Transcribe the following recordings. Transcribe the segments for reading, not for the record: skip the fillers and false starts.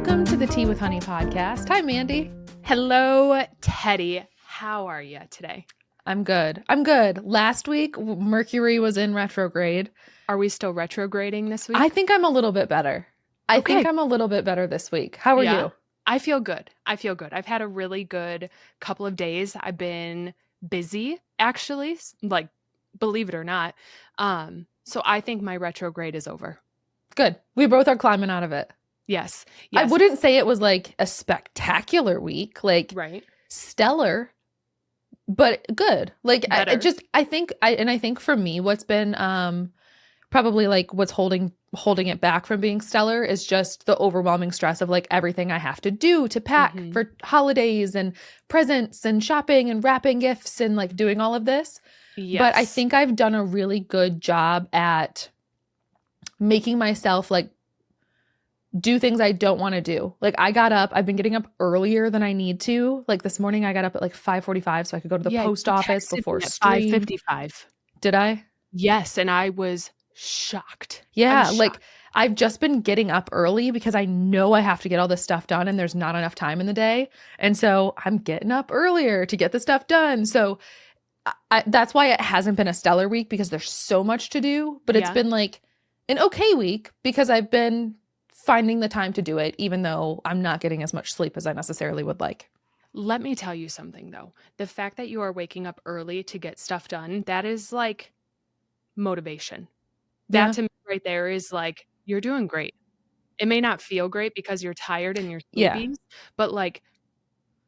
Welcome to the Tea with Honey podcast. Hi, Mandi. Hello, Teddy. How are you today? I'm good. Last week, Mercury was in retrograde. Are we still retrograding this week? I think I'm a little bit better. I think I'm a little bit better this week. How are you? I feel good. I've had a really good couple of days. I've been busy, actually, like, believe it or not. So I think my retrograde is over. Good. We both are climbing out of it. Yes. I wouldn't say it was like a spectacular week, like stellar, but good. Like I think for me, what's been probably like what's holding it back from being stellar is just the overwhelming stress of like everything I have to do to pack for holidays and presents and shopping and wrapping gifts and like doing all of this. Yes. But I think I've done a really good job at making myself like do things I don't want to do. Like I've been getting up earlier than I need to. Like this morning I got up at like 5:45 so I could go to the post office before stream. 5:55. Did I? Yes, and I was shocked. Yeah, like I've just been getting up early because I know I have to get all this stuff done and there's not enough time in the day. And so I'm getting up earlier to get the stuff done. So that's why it hasn't been a stellar week because there's so much to do, but it's been like an okay week because I've been finding the time to do it, even though I'm not getting as much sleep as I necessarily would like. Let me tell you something, though. The fact that you are waking up early to get stuff done, that is like motivation. That to me right there is like, you're doing great. It may not feel great because you're tired and you're sleepy, but like,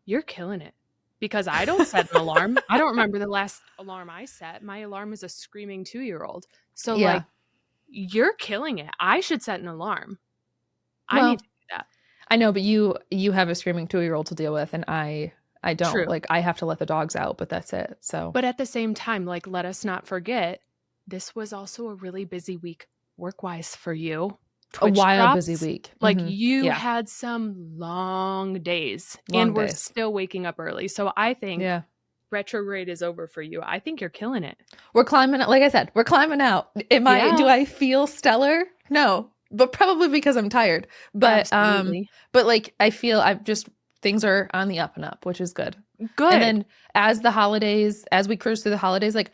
you're killing it. Because I don't set an alarm. I don't remember the last alarm I set. My alarm is a screaming 2-year-old. So like, you're killing it. I should set an alarm. I need to do that. I know, but you have a screaming 2-year-old to deal with, and I don't. True. Like I have to let the dogs out, but that's it. So, but at the same time, like let us not forget, this was also a really busy week work-wise for you. Twitch busy week. Like you had some long days, and we're still waking up early. So I think retrograde is over for you. I think you're killing it. We're climbing. Like I said, we're climbing out. Do I feel stellar? No. But probably because I'm tired. But Absolutely. But like I feel things are on the up and up, which is good. Good. And then as we cruise through the holidays, like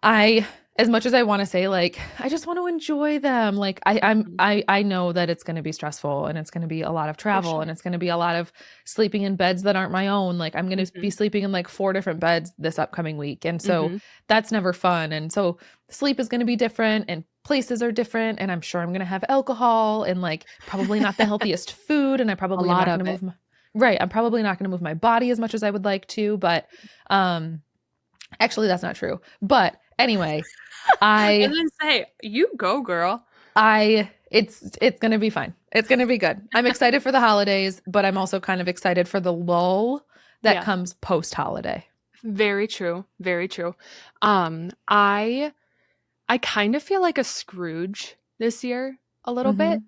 as much as I want to say like I just want to enjoy them, like I know that it's going to be stressful and it's going to be a lot of travel and it's going to be a lot of sleeping in beds that aren't my own. Like I'm going to be sleeping in like 4 different beds this upcoming week, and so that's never fun. And so sleep is going to be different and places are different, and I'm sure I'm going to have alcohol and like probably not the healthiest food, and I probably not going to move I'm probably not going to move my body as much as I would like to, but actually that's not true. But anyway, and then say, you go, girl. It's going to be fine. It's going to be good. I'm excited for the holidays, but I'm also kind of excited for the lull that comes post-holiday. Very true. Very true. I kind of feel like a Scrooge this year a little bit.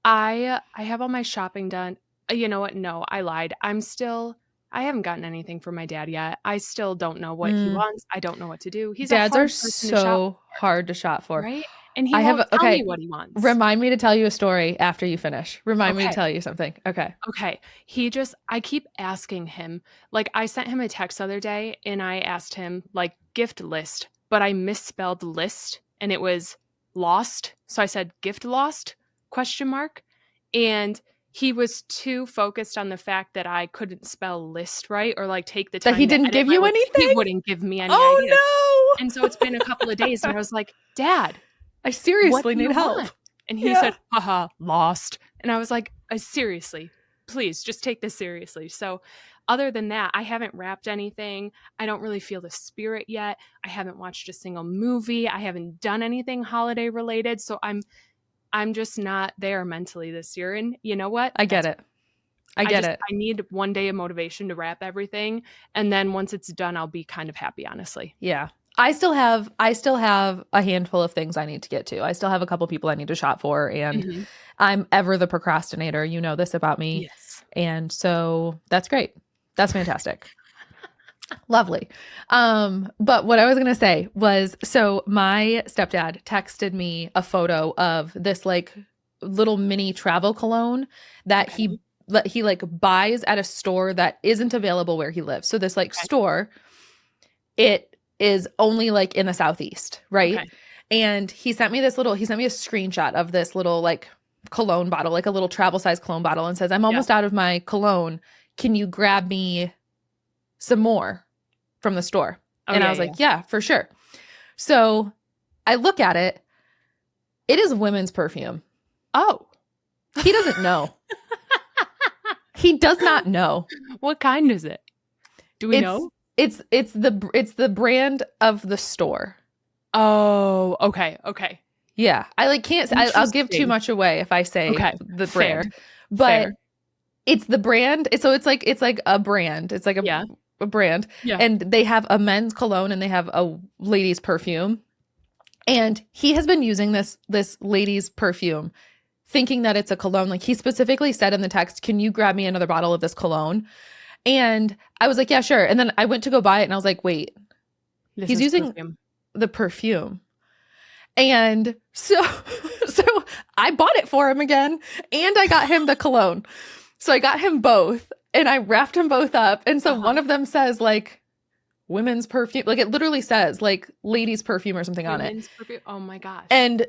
I have all my shopping done. You know what? No, I lied. I haven't gotten anything from my dad yet. I still don't know what he wants. I don't know what to do. Dads are so hard to shop for. Right? And he won't tell me what he wants. Remind me to tell you a story after you finish. Remind me to tell you something. Okay. I keep asking him. Like I sent him a text the other day and I asked him like gift list, but I misspelled list and it was lost. So I said gift lost ? And he was too focused on the fact that I couldn't spell list right or like take the time. That he didn't give you anything? He wouldn't give me any ideas. No. And so it's been a couple of days and I was like, Dad, I seriously need help. Want? And he said, haha, lost. And I was like, seriously, please just take this seriously. So other than that, I haven't wrapped anything. I don't really feel the spirit yet. I haven't watched a single movie. I haven't done anything holiday related. So I'm just not there mentally this year. And you know what? I get it. I need one day of motivation to wrap everything. And then once it's done, I'll be kind of happy, honestly. Yeah. I still have a handful of things I need to get to. I still have a couple people I need to shop for, and I'm ever the procrastinator. You know this about me. Yes. And so that's great. That's fantastic. Lovely. But what I was going to say was, so my stepdad texted me a photo of this like little mini travel cologne that he like buys at a store that isn't available where he lives. So this like store, it is only like in the Southeast, right? Okay. And he sent me a screenshot of this little like cologne bottle, like a little travel size cologne bottle, and says, I'm almost out of my cologne. Can you grab me some more from the store? And I was like, yeah, for sure. So I look at it. It is women's perfume. Oh. He doesn't know. He does not know. What kind is it? Do we know? It's the brand of the store. Oh, okay. Yeah. I like can't I'll give too much away if I say the brand. But it's the brand. So it's like a brand. It's like a brand. Yeah. And they have a men's cologne and they have a ladies perfume. And he has been using this lady's perfume thinking that it's a cologne. Like he specifically said in the text, can you grab me another bottle of this cologne? And I was like, yeah, sure. And then I went to go buy it and I was like, wait, he's using the perfume. And so I bought it for him again and I got him the cologne. So I got him both and I wrapped them both up. And so one of them says like women's perfume, like it literally says like ladies perfume or something on it. Perfume. Oh my gosh. And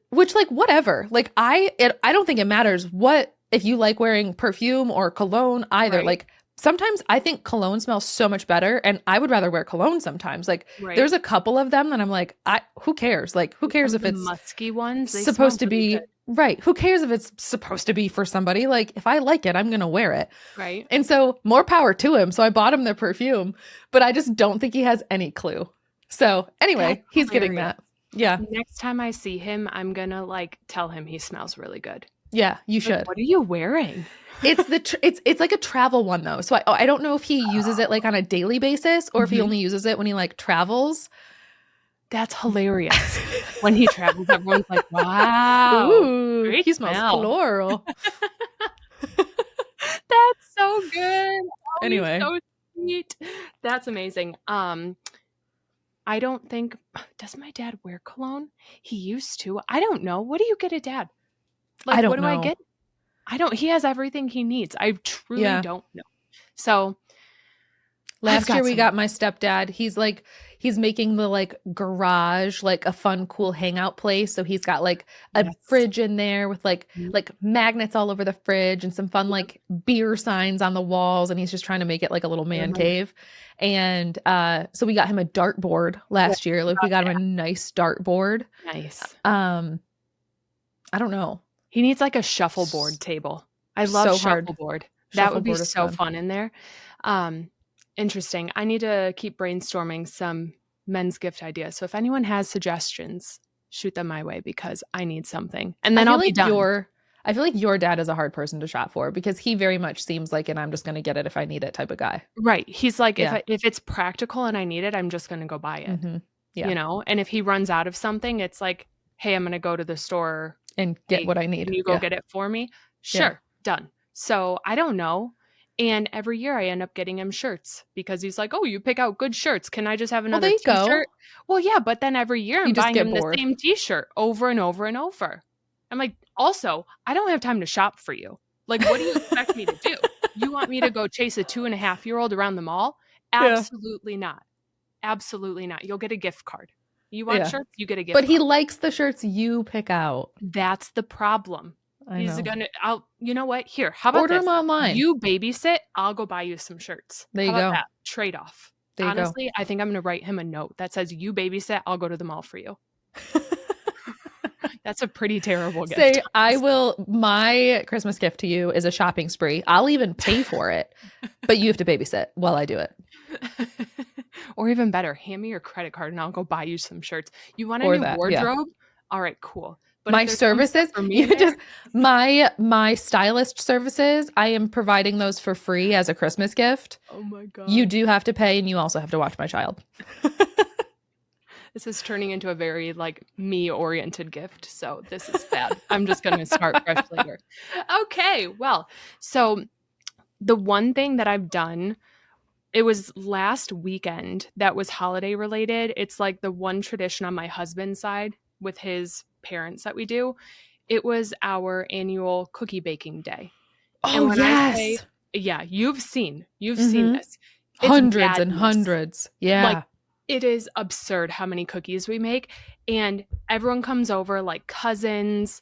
which like whatever, like I don't think it matters what, if you like wearing perfume or cologne either. Like sometimes I think cologne smells so much better and I would rather wear cologne sometimes. Like there's a couple of them that I'm like, who cares? Like who cares if it's musky ones supposed to be right? Who cares if it's supposed to be for somebody? Like if I like it, I'm going to wear it. Right. And so more power to him. So I bought him the perfume, but I just don't think he has any clue. So anyway, he's getting that. Yeah. Next time I see him, I'm going to like tell him he smells really good. Yeah, you should. What are you wearing? It's like a travel one though. So I don't know if he uses it like on a daily basis or if he only uses it when he like travels. That's hilarious. When he travels, everyone's like, wow. Ooh, he smells floral. That's so good. Oh, anyway. So sweet. That's amazing. I don't think, does my dad wear cologne? He used to. I don't know. What do you get a dad? Like, what do I get? He has everything he needs. I truly don't know. So last year we got my stepdad. He's making the like garage, like a fun, cool hangout place. So he's got like a fridge in there with like magnets all over the fridge and some fun like beer signs on the walls. And he's just trying to make it like a little man cave. And so we got him a dartboard last year. Like we got him a nice dartboard. Nice. I don't know. He needs like a shuffleboard table. I love shuffleboard. That would be so fun in there. Interesting. I need to keep brainstorming some men's gift ideas. So if anyone has suggestions, shoot them my way because I need something. And then I'll be done. I feel like your dad is a hard person to shop for because he very much seems like an I'm just going to get it if I need it type of guy. Right. He's like, if it's practical and I need it, I'm just going to go buy it. Mm-hmm. Yeah. You know? And if he runs out of something, it's like, hey, I'm going to go to the store and get what I need. Can you go get it for me? Sure. Done. So I don't know. And every year I end up getting him shirts because he's like, oh, you pick out good shirts. Can I just have another t-shirt? Well, yeah, but then every year I'm buying him the same t-shirt over and over and over. I'm like, also, I don't have time to shop for you. Like, what do you expect me to do? You want me to go chase a 2.5-year-old around the mall? Absolutely not. Absolutely not. You'll get a gift card. You want shirts? You get a gift card. But he likes the shirts you pick out. That's the problem. He's gonna. You know what? Here, how about order them online? You babysit. I'll go buy you some shirts. There you go. That? Trade off. Honestly, I think I'm gonna write him a note that says, "You babysit. I'll go to the mall for you." That's a pretty terrible gift. Say, I will. My Christmas gift to you is a shopping spree. I'll even pay for it, but you have to babysit while I do it. Or even better, hand me your credit card and I'll go buy you some shirts. You want a new wardrobe? All right, cool. But my services, my stylist services, I am providing those for free as a Christmas gift. Oh my God. You do have to pay and you also have to watch my child. This is turning into a very like me-oriented gift. So this is bad. I'm just going to start fresh later. Okay. Well, so the one thing that I've done, it was last weekend that was holiday related. It's like the one tradition on my husband's side with his parents that we do. It was our annual cookie baking day. Oh, And when I say, yes. yeah, you've seen Mm-hmm. this. It's Hundreds and madness. hundreds. Like, Yeah. it is absurd how many cookies we make. And everyone comes over, like cousins,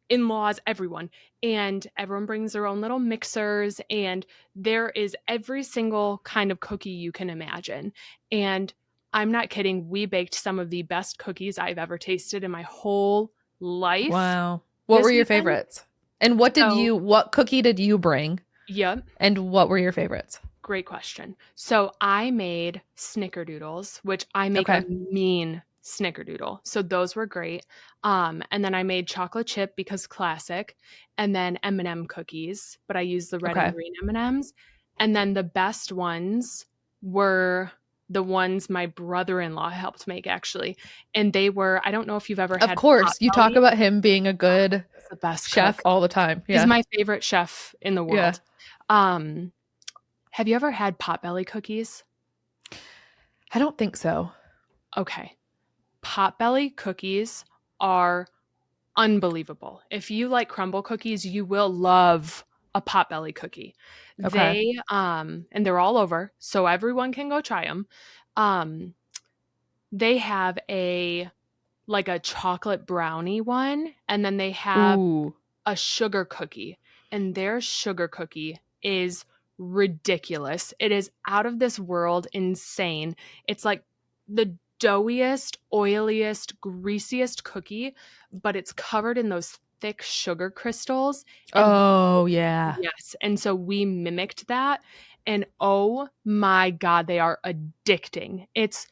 in-laws, everyone. And everyone brings their own little mixers. And there is every single kind of cookie you can imagine. And I'm not kidding. We baked some of the best cookies I've ever tasted in my whole life Wow. What were this your weekend. favorites? And what So, cookie did you bring? yep. And what were your favorites? Great question. So I made snickerdoodles, which I make a Okay. mean snickerdoodle. So those were great. And then I made chocolate chip because classic, and then M&M cookies, but I used the red and Okay. green M&Ms. And then the best ones were the ones my brother-in-law helped make actually. And they were, I don't know if you've ever Of had course. You talk Potbelly. about him being a good He's the best chef cook. all the time. He's Yeah. my favorite chef in the Yeah. world. Have you ever had Potbelly cookies? I don't think so. Okay. Potbelly cookies are unbelievable. If you like crumble cookies, you will love a Potbelly cookie. Okay. And they're all over, so everyone can go try them. They have a chocolate brownie one, and then they have Ooh. a sugar cookie, and their sugar cookie is ridiculous. It is out of this world insane. It's like the doughiest, oiliest, greasiest cookie, but it's covered in those thick sugar crystals. And Oh, yeah. yes, and so we mimicked that, and oh my God, they are addicting. It's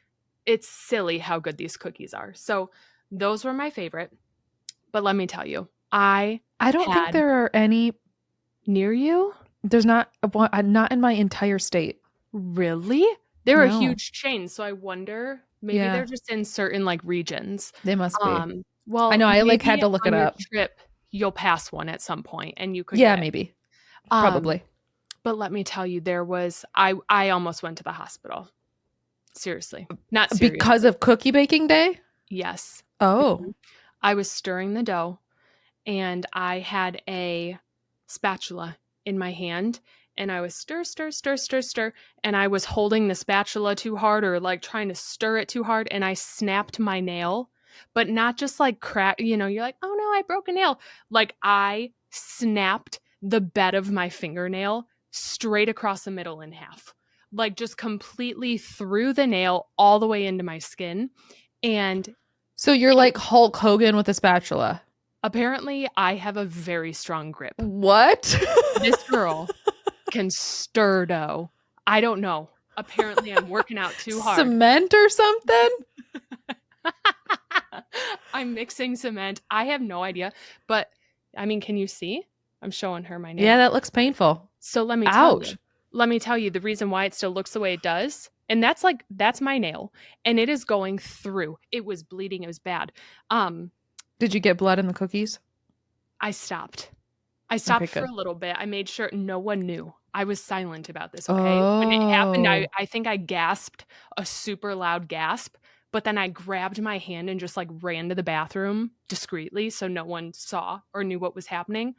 silly how good these cookies are. So those were my favorite. But let me tell you, I don't think had there are any near you. There's not not in my entire state. Really? They're a No. huge chain, so I wonder maybe they're just in certain regions. They must be. Well, I know I maybe had to look on it your up. trip you'll pass one at some point and you could Yeah, get it. maybe. Um, Probably. But let me tell you, there was I almost went to the hospital. Seriously. Not seriously. Because of cookie baking day? Yes. Oh. Mhm. I was stirring the dough and I had a spatula in my hand and I was stir, and I was holding the spatula too hard or trying to stir it too hard and I snapped my nail, but not just crack, you're like, oh no, I broke a nail. I snapped the bed of my fingernail straight across the middle in half, just completely through the nail all the way into my skin. And so you're like Hulk Hogan with a spatula. Apparently, I have a very strong grip. What? This girl can stir dough. I don't know. Apparently, I'm working out too hard. Cement or something? I'm mixing cement. I have no idea. But, I mean, can you see? I'm showing her my nail. Yeah, that looks painful. So let me tell you. Let me tell you the reason why it still looks the way it does. And that's my nail. And it is going through. It was bleeding. It was bad. Did you get blood in the cookies? I stopped. For a little bit. I made sure no one knew. I was silent about this, okay? Oh. When it happened, I think I gasped a super loud gasp, but then I grabbed my hand and just ran to the bathroom discreetly so no one saw or knew what was happening.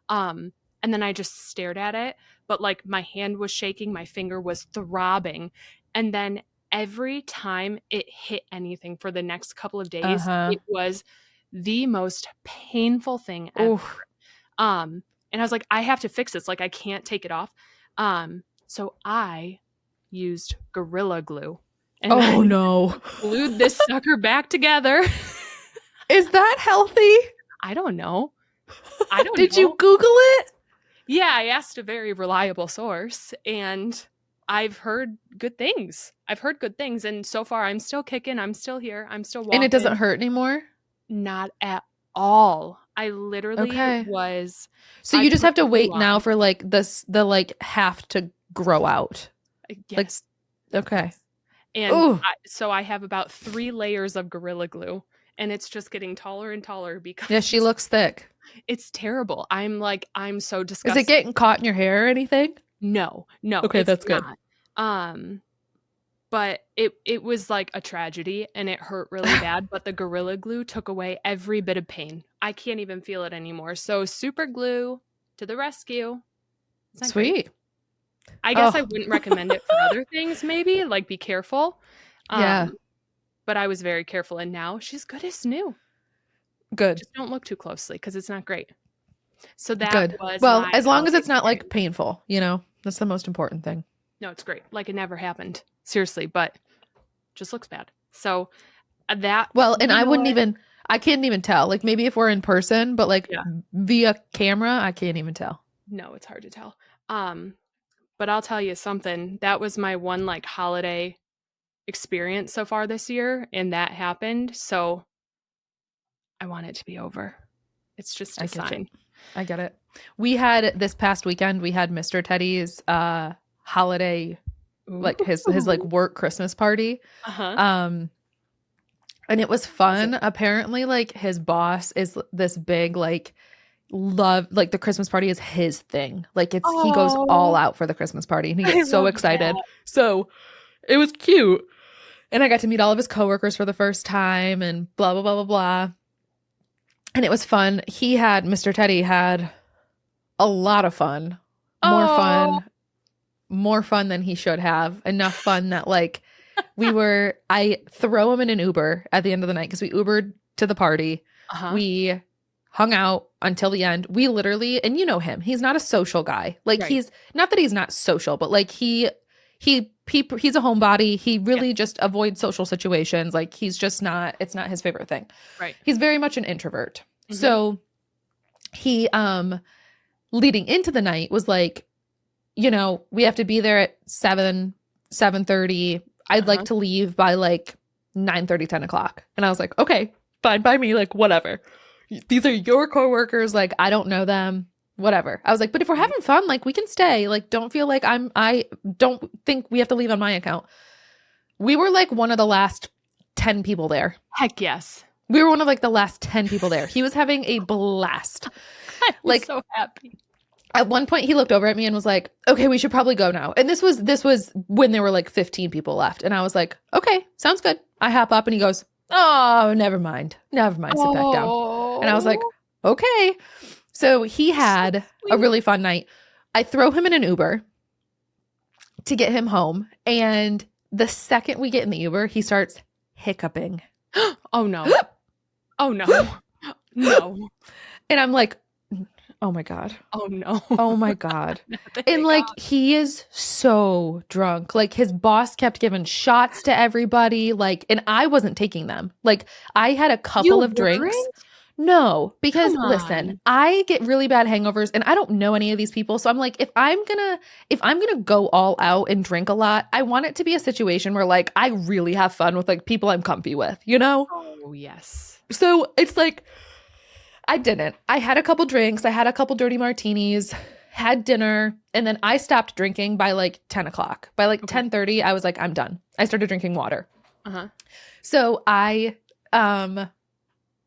And then I just stared at it, but my hand was shaking, my finger was throbbing. And then every time it hit anything for the next couple of days, it was the most painful thing ever. Oof. And I was like, I have to fix this. I can't take it off. So I used Gorilla Glue. And no. glued this sucker back together. Is that healthy? I don't know. Did you Google it? Yeah, I asked a very reliable source and I've heard good things. And so far I'm still kicking. I'm still here. I'm still walking. And it doesn't hurt anymore? Not at all. I literally was. So you just have to wait now for the half to grow out. Yes. Okay. And so I have about 3 layers of Gorilla Glue and it's just getting taller and taller because. Yeah, she looks thick. It's terrible. I'm so disgusted. Is it getting caught in your hair or anything? No. Okay, that's good. But it was a tragedy and it hurt really bad, but the Gorilla Glue took away every bit of pain. I can't even feel it anymore. So super glue to the rescue. Sweet. Great. I guess I wouldn't recommend it for other things, maybe. Like, be careful. Yeah. But I was very careful, and now she's good as new. Good. Just don't look too closely because it's not great. So that was well, as long as it's not like painful, you know, that's the most important thing. No, it's great. Like, it never happened. Seriously, but just looks bad. So that. Well, and I can't even tell. Like, maybe if we're in person, but like via camera, I can't even tell. No, it's hard to tell. But I'll tell you something. That was my one like holiday experience so far this year, and that happened. So I want it to be over. It's just a sign. I get it. We had this past weekend, we had Mr. Teddy's holiday, like his like work Christmas party. And it was fun. Apparently, like his boss is this big like like the Christmas party is his thing. Like he goes all out for the Christmas party and he gets so excited. That. So it was cute. And I got to meet all of his coworkers for the first time and blah, blah, blah, blah, blah. And it was fun. Mr. Teddy had a lot of fun. More fun than he should have. Enough fun that like I throw him in an Uber at the end of the night because we Ubered to the party. We hung out until the end. We literally, and you know him, he's not a social guy. Like he's not that he's not social, but like he's a homebody. He really just avoids social situations. Like he's just not, it's not his favorite thing. Right. He's very much an introvert. Mm-hmm. So he, leading into the night was like, you know, we have to be there at 7:30. I'd like to leave by like 9:30, 10 o'clock. And I was like, okay, fine by me. Like, whatever. These are your coworkers. Like, I don't know them. Whatever. I was like, but if we're having fun, like we can stay. Like, don't feel like I don't think we have to leave on my account. We were like one of the last 10 people there. Heck yes. We were one of like the last 10 people there. He was having a blast. I was so happy. At one point he looked over at me and was like, okay, we should probably go now. And this was when there were like 15 people left. And I was like, okay, sounds good. I hop up and he goes, oh, never mind. Sit back down. And I was like, okay. So he had a really fun night. I throw him in an Uber to get him home. And the second we get in the Uber, he starts hiccuping. Oh, no. Oh, no. No. And I'm like, oh, my God. Oh, no. Oh, my God. And like, he is so drunk. Like his boss kept giving shots to everybody. Like, and I wasn't taking them. Like I had a couple of drinks. No, because listen, I get really bad hangovers and I don't know any of these people. So I'm like, if I'm gonna go all out and drink a lot, I want it to be a situation where like I really have fun with like people I'm comfy with, you know? Oh, yes. So it's like, I didn't. I had a couple drinks. I had a couple dirty martinis, had dinner, and then I stopped drinking by like 10 o'clock. By like 10:30, I was like, I'm done. I started drinking water. So I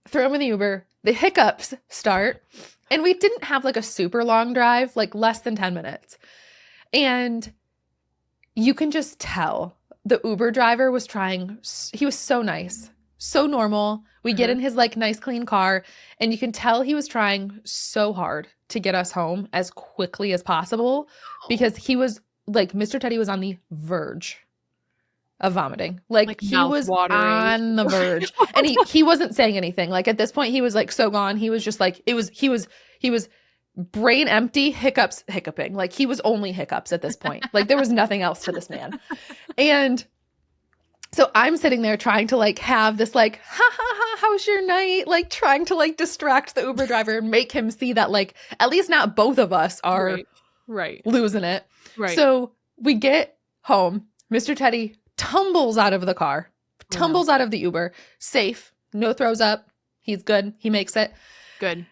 throw him in the Uber. The hiccups start. And we didn't have like a super long drive, like less than 10 minutes. And you can just tell the Uber driver was trying. He was so nice, so normal. We get in his like nice clean car and you can tell he was trying so hard to get us home as quickly as possible because he was like, Mr. Teddy was on the verge of vomiting. Like he was on the verge and he wasn't saying anything. Like at this point he was like so gone. He was just like, he was brain empty, hiccuping. Like he was only hiccups at this point. Like there was nothing else to this man. And so I'm sitting there trying to like have this like, ha ha ha, how's your night? Like trying to like distract the Uber driver and make him see that like, at least not both of us are losing it. Right. So we get home. Mr. Teddy tumbles out of the car, out of the Uber, safe, no throws up. He's good. He makes it. Good.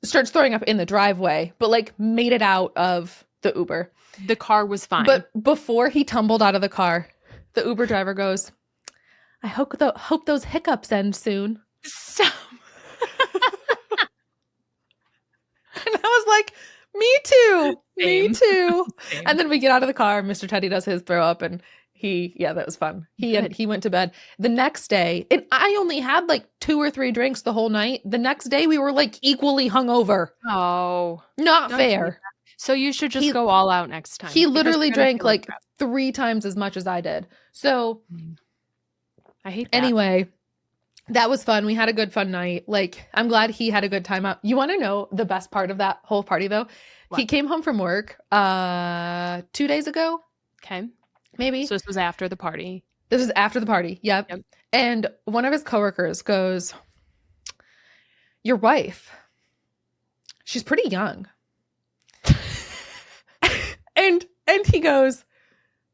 Starts throwing up in the driveway, but like made it out of the Uber. The car was fine. But before he tumbled out of the car, the Uber driver goes, I hope those hiccups end soon. Stop. And I was like, me too. Same. Me too. Same. And then we get out of the car. Mr. Teddy does his throw up and That was fun. He went to bed the next day, and I only had like 2 or 3 drinks the whole night. The next day we were like equally hungover. Oh, not fair. So you should just go all out next time. He literally drank like 3 times as much as I did. So I hate that. Anyway, that was fun. We had a good fun night. Like, I'm glad he had a good time out. You want to know the best part of that whole party though? What? He came home from work 2 days ago. Okay. Maybe. So this was after the party. This was after the party. Yep. And one of his coworkers goes, "Your wife, she's pretty young." and he goes,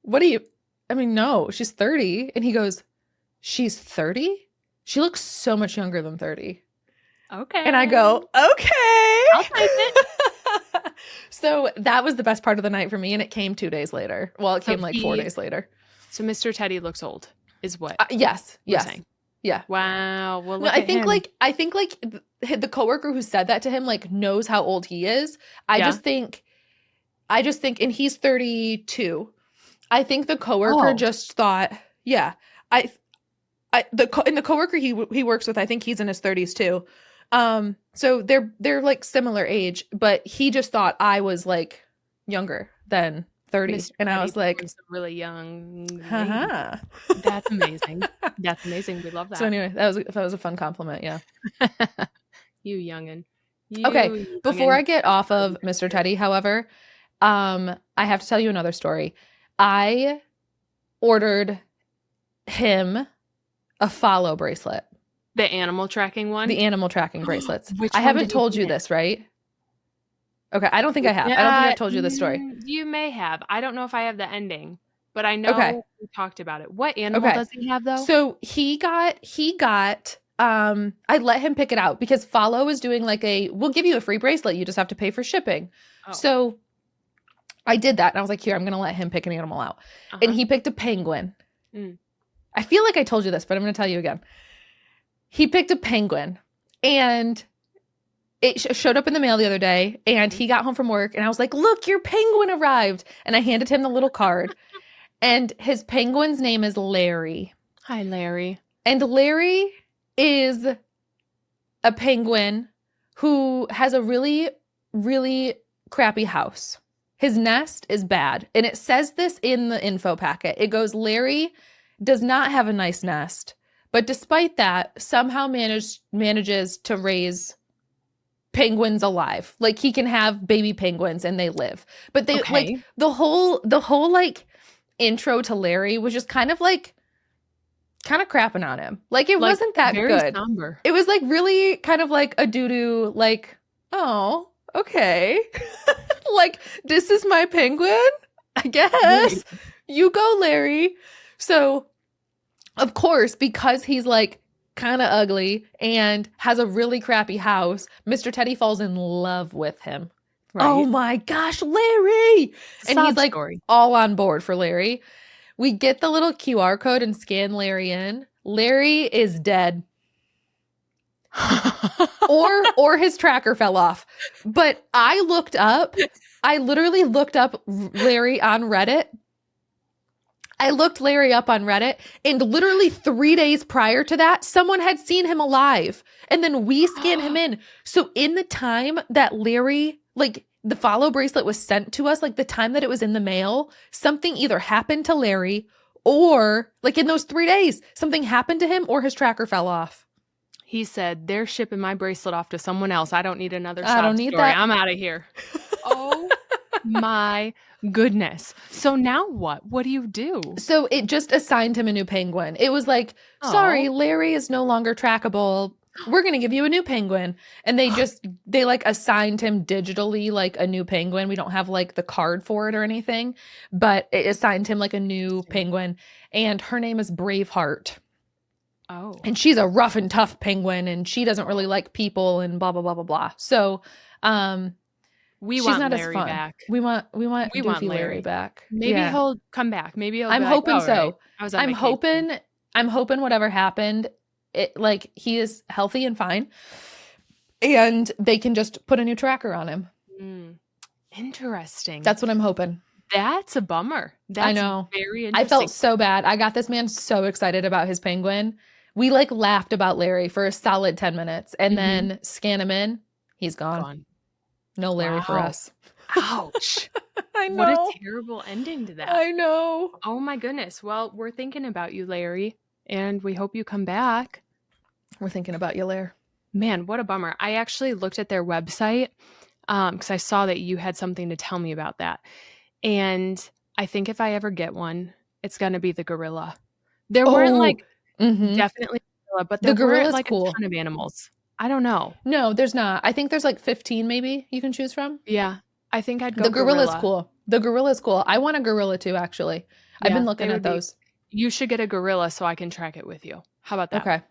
no, she's 30. And he goes, "She's 30? She looks so much younger than 30. Okay. And I go, "Okay. I'll take it." So that was the best part of the night for me. And it came 2 days later. Well, it came like 4 days later. So Mr. Teddy looks old is what? Yes. Saying. Yeah. Wow. Well, look I think the coworker who said that to him, like, knows how old he is. I just think, and he's 32. I think the coworker just thought, the coworker he works with, I think he's in his 30s too. So they're like similar age, but he just thought I was like younger than 30. Mr. And I was like, really young. That's amazing. That's amazing. We love that. So anyway, that was a fun compliment. Yeah. You youngin'. Okay. Before I get off of Mr. Teddy, however, I have to tell you another story. I ordered him a Fahlo bracelet. The animal tracking one? The animal tracking bracelets. I haven't told you this, right? Okay, I don't think I have. I don't think I've told you this story. You may have. I don't know if I have the ending, but I know we talked about it. What animal does he have though? So he got I let him pick it out because Fahlo is doing like we'll give you a free bracelet. You just have to pay for shipping. Oh. So I did that and I was like, here, I'm going to let him pick an animal out. And he picked a penguin. I feel like I told you this, but I'm going to tell you again. He picked a penguin and it showed up in the mail the other day and he got home from work and I was like, look, your penguin arrived. And I handed him the little card and his penguin's name is Larry. Hi, Larry. And Larry is a penguin who has a really, really crappy house. His nest is bad. And it says this in the info packet. It goes, Larry does not have a nice nest, but despite that, somehow manages to raise penguins alive. Like he can have baby penguins and they live. But they like the whole like intro to Larry was just kind of crapping on him. Like it wasn't that good. Somber. It was like really kind of like a doo-doo, like, oh, okay. Like, this is my penguin, I guess. You go, Larry. So, of course, because he's like kind of ugly and has a really crappy house, Mr. Teddy falls in love with him. Right. Oh my gosh, Larry! And he's like all on board for Larry. We get the little QR code and scan Larry in. Larry is dead. or his tracker fell off. But I literally looked up Larry on Reddit. I looked Larry up on Reddit and literally 3 days prior to that, someone had seen him alive. And then we scanned him in. So in the time that Larry, like the Fahlo bracelet was sent to us, like the time that it was in the mail, something either happened to Larry or like in those 3 days, something happened to him or his tracker fell off. He said, they're shipping my bracelet off to someone else. I don't need another sob I don't need story. that. I'm out of here. Oh my goodness. So now what? What do you do? So it just assigned him a new penguin. It was like, sorry, Larry is no longer trackable. We're going to give you a new penguin. And they like assigned him digitally like a new penguin. We don't have like the card for it or anything, but it assigned him like a new penguin. And her name is Braveheart. Oh. And she's a rough and tough penguin and she doesn't really like people and blah, blah, blah, blah, blah. So, she's want not Larry as fun. Back. We want Larry back. Maybe he'll come back. Maybe he'll I'm hoping so. Right. I'm hoping whatever happened, he is healthy and fine. And they can just put a new tracker on him. Interesting. That's what I'm hoping. That's a bummer. I That's know. very I felt interesting. so bad. I got this man so excited about his penguin. We like laughed about Larry for a solid 10 minutes and then scan him in. He's gone. No Larry for Wow. us. Ouch. I know. What a terrible ending to that. I know. Oh my goodness. Well, we're thinking about you, Larry, and we hope you come back. We're thinking about you, Larry. Man, what a bummer. I actually looked at their website because I saw that you had something to tell me about that. And I think if I ever get one, it's going to be the gorilla. There weren't like definitely gorilla, but there weren't like a ton of animals. I don't know. No, there's not. I think there's like 15 maybe you can choose from. Yeah. I think I'd go The gorilla's gorilla. cool. The gorilla's cool. I want a gorilla too, actually. Yeah, I've been looking at those. You should get a gorilla so I can track it with you. How about that?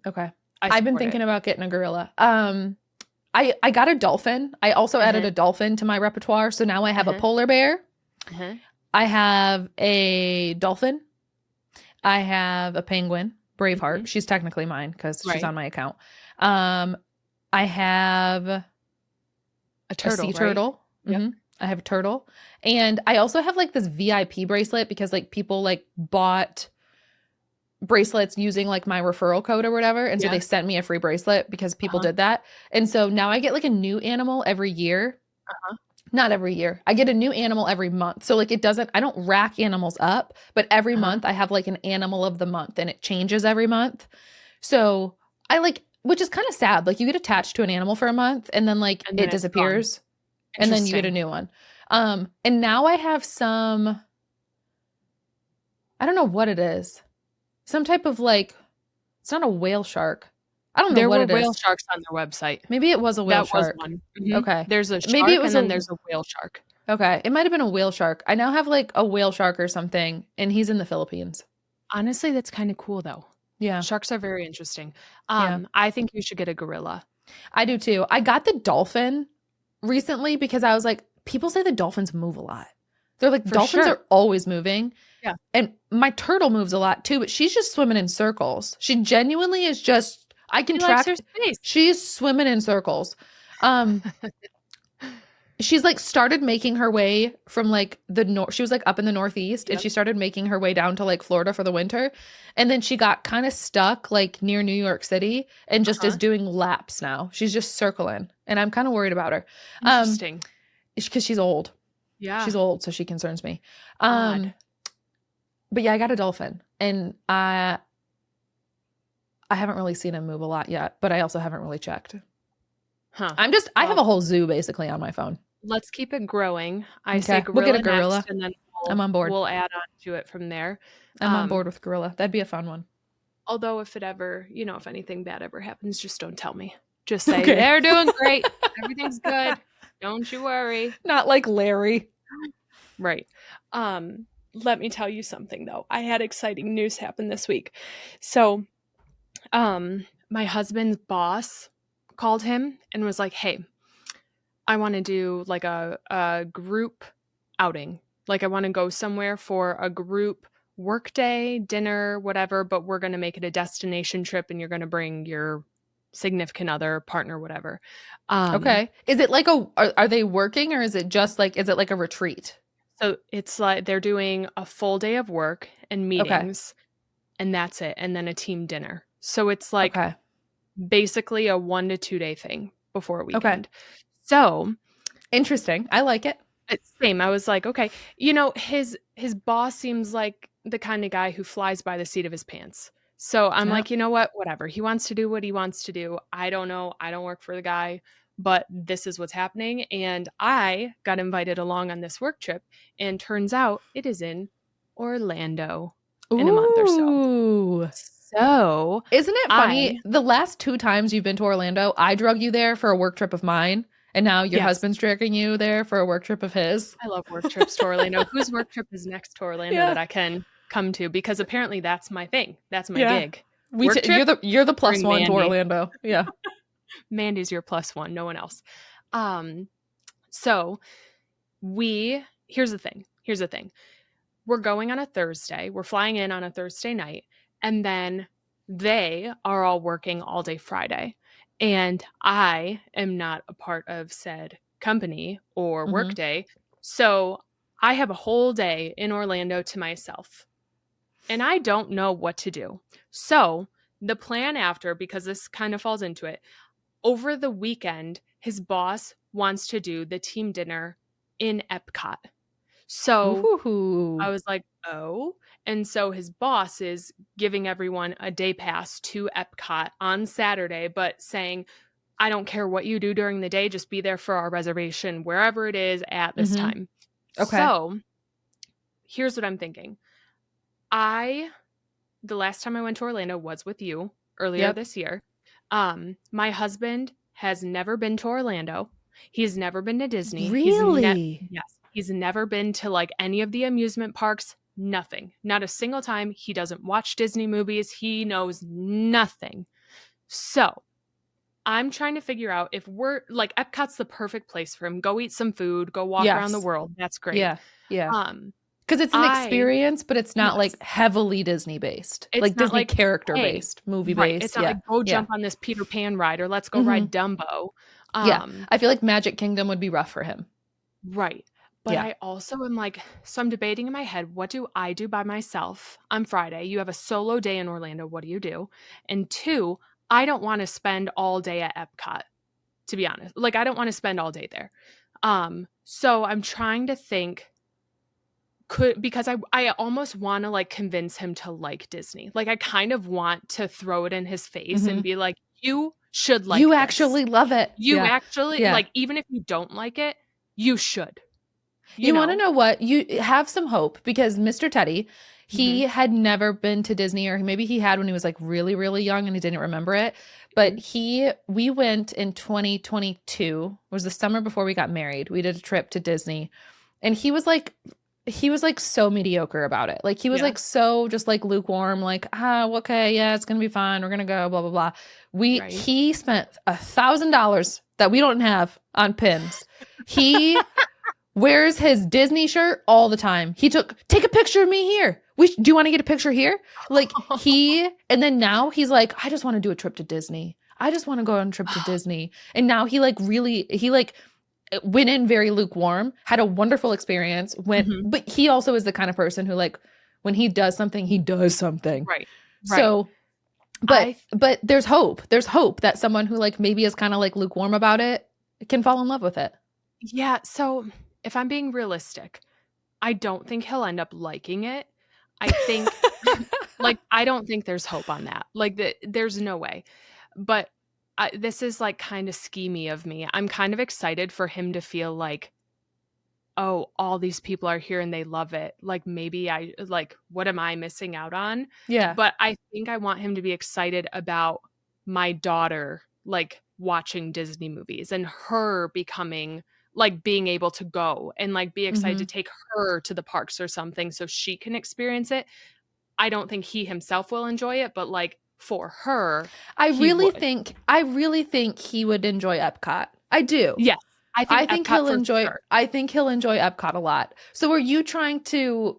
Okay. I've been thinking about getting a gorilla. I got a dolphin. I also added a dolphin to my repertoire. So now I have a polar bear. I have a dolphin. I have a penguin, Braveheart. She's technically mine because she's on my account. I have a sea turtle. Yep. I have a turtle. And I also have like this VIP bracelet because like people like bought bracelets using like my referral code or whatever. And so they sent me a free bracelet because people did that. And so now I get like a new animal every year. Not every year. I get a new animal every month. So like I don't rack animals up, but every month I have like an animal of the month and it changes every month. So I like, which is kind of sad. Like you get attached to an animal for a month and then like it disappears and then you get a new one. And now I have some, I don't know what it is. Some type of like, it's not a whale shark. I don't know what it is. There were whale sharks on their website. Maybe it was a whale shark. That was one. Okay. There's a shark and then there's a whale shark. Okay. It might have been a whale shark. I now have like a whale shark or something and he's in the Philippines. Honestly, that's kind of cool though. Yeah. Sharks are very interesting. I think you should get a gorilla. I do too. I got the dolphin recently because I was like, people say the dolphins move a lot. They're like, dolphins are always moving. Yeah. And my turtle moves a lot too, but she's just swimming in circles. She genuinely is just, I can track. Her space. She's swimming in circles. She's like started making her way from like the north. She was like up in the Northeast and she started making her way down to like Florida for the winter. And then she got kind of stuck like near New York City and just is doing laps now. She's just circling and I'm kind of worried about her. Interesting. Because she's old. Yeah. She's old. So she concerns me. But yeah, I got a dolphin and I haven't really seen him move a lot yet, but I also haven't really checked. I have a whole zoo basically on my phone. Let's keep it growing. I say gorilla. We'll get a gorilla. Next, and then I'm on board. We'll add on to it from there. I'm on board with gorilla. That'd be a fun one. Although if it ever, if anything bad ever happens, just don't tell me. Just say they're doing great. Everything's good. Don't you worry. Not like Larry. Right. Let me tell you something though. I had exciting news happen this week. So, my husband's boss called him and was like, "Hey, I want to do like a group outing. Like I want to go somewhere for a group work day, dinner, whatever, but we're going to make it a destination trip and you're going to bring your significant other, partner, whatever." Okay. Is it like are they working or is it just like, is it like a retreat? So it's like they're doing a full day of work and meetings and that's it. And then a team dinner. So it's like basically a 1 to 2 day thing before a weekend. So interesting. I like it. Same. I was like, okay, his boss seems like the kind of guy who flies by the seat of his pants. So I'm like, you know what? Whatever. He wants to do what he wants to do. I don't know. I don't work for the guy, but this is what's happening. And I got invited along on this work trip and turns out it is in Orlando in a month or so. So isn't it funny? The last 2 times you've been to Orlando, I drug you there for a work trip of mine. And now your husband's dragging you there for a work trip of his. I love work trips to Orlando. Whose work trip is next to Orlando that I can come to? Because apparently that's my thing. That's my gig. You're the plus one to Orlando. Yeah. Mandy's your plus one. No one else. So here's the thing. We're going on a Thursday. We're flying in on a Thursday night. And then they are all working all day Friday. And I am not a part of said company or workday. So I have a whole day in Orlando to myself, and I don't know what to do. So the plan after, because this kind of falls into it, over the weekend, his boss wants to do the team dinner in Epcot. So I was like, oh. And so his boss is giving everyone a day pass to Epcot on Saturday, but saying, I don't care what you do during the day, just be there for our reservation, wherever it is at this time. Okay. So here's what I'm thinking. The last time I went to Orlando was with you earlier this year. My husband has never been to Orlando. He's never been to Disney. Really? Yes. He's never been to like any of the amusement parks. Nothing. Not a single time. He doesn't watch Disney movies. He knows nothing. So I'm trying to figure out if we're like Epcot's the perfect place for him. Go eat some food. Go walk around the world. That's great. Yeah. Because it's an experience, but it's not like heavily Disney based. It's like Disney character based, movie based. It's not like go jump on this Peter Pan ride or let's go ride Dumbo. I feel like Magic Kingdom would be rough for him. Right. But I also am like, so I'm debating in my head, what do I do by myself on Friday? You have a solo day in Orlando. What do you do? And 2, I don't want to spend all day at Epcot, to be honest. Like, I don't want to spend all day there. So I'm trying to think, because I almost want to like convince him to like Disney. Like, I kind of want to throw it in his face and be like, you should like You actually love it. You actually, like, even if you don't like it, you should. You want to know what? You have some hope because Mr. Teddy, he had never been to Disney, or maybe he had when he was like really, really young and he didn't remember it. But we went in 2022, was the summer before we got married. We did a trip to Disney and he was like so mediocre about it. Like he was like so just like lukewarm, like, okay, yeah, it's going to be fine. We're going to go, blah, blah, blah. He spent $1,000 that we don't have on pins. He wears his Disney shirt all the time. Take a picture of me here. Do you want to get a picture here? Like and then now he's like, I just want to do a trip to Disney. I just want to go on a trip to Disney. And now he went in very lukewarm, had a wonderful experience, but he also is the kind of person who like, when he does something, he does something. Right. So, but there's hope. There's hope that someone who like maybe is kind of like lukewarm about it can fall in love with it. Yeah. So if I'm being realistic, I don't think he'll end up liking it. I think like, I don't think there's hope on that. Like there's no way, but this is like kind of schemy of me. I'm kind of excited for him to feel like, oh, all these people are here and they love it. Like maybe what am I missing out on? Yeah. But I think I want him to be excited about my daughter, like watching Disney movies and her becoming like being able to go and like be excited to take her to the parks or something so she can experience it. I don't think he himself will enjoy it, but like for her, I really think he would enjoy Epcot. I do. Yes. I think he'll enjoy Epcot a lot. So are you trying to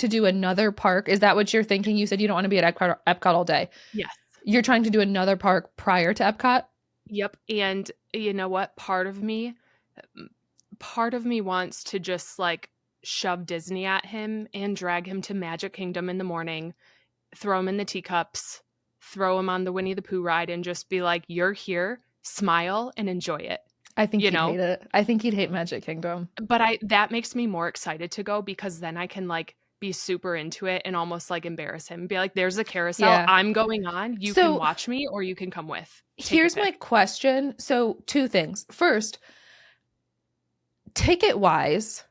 do another park? Is that what you're thinking? You said you don't want to be at Epcot all day. Yes. You're trying to do another park prior to Epcot? Yep. And you know what? Part of me wants to just like shove Disney at him and drag him to Magic Kingdom in the morning, throw him in the teacups, throw him on the Winnie the Pooh ride and just be like, you're here, smile and enjoy it. I think he'd hate it. I think he'd hate Magic Kingdom. But that makes me more excited to go because then I can like be super into it and almost like embarrass him. Be like, there's a carousel. Yeah. I'm going on. You can watch me or you can come with. Here's my question. So 2 things. First, ticket wise,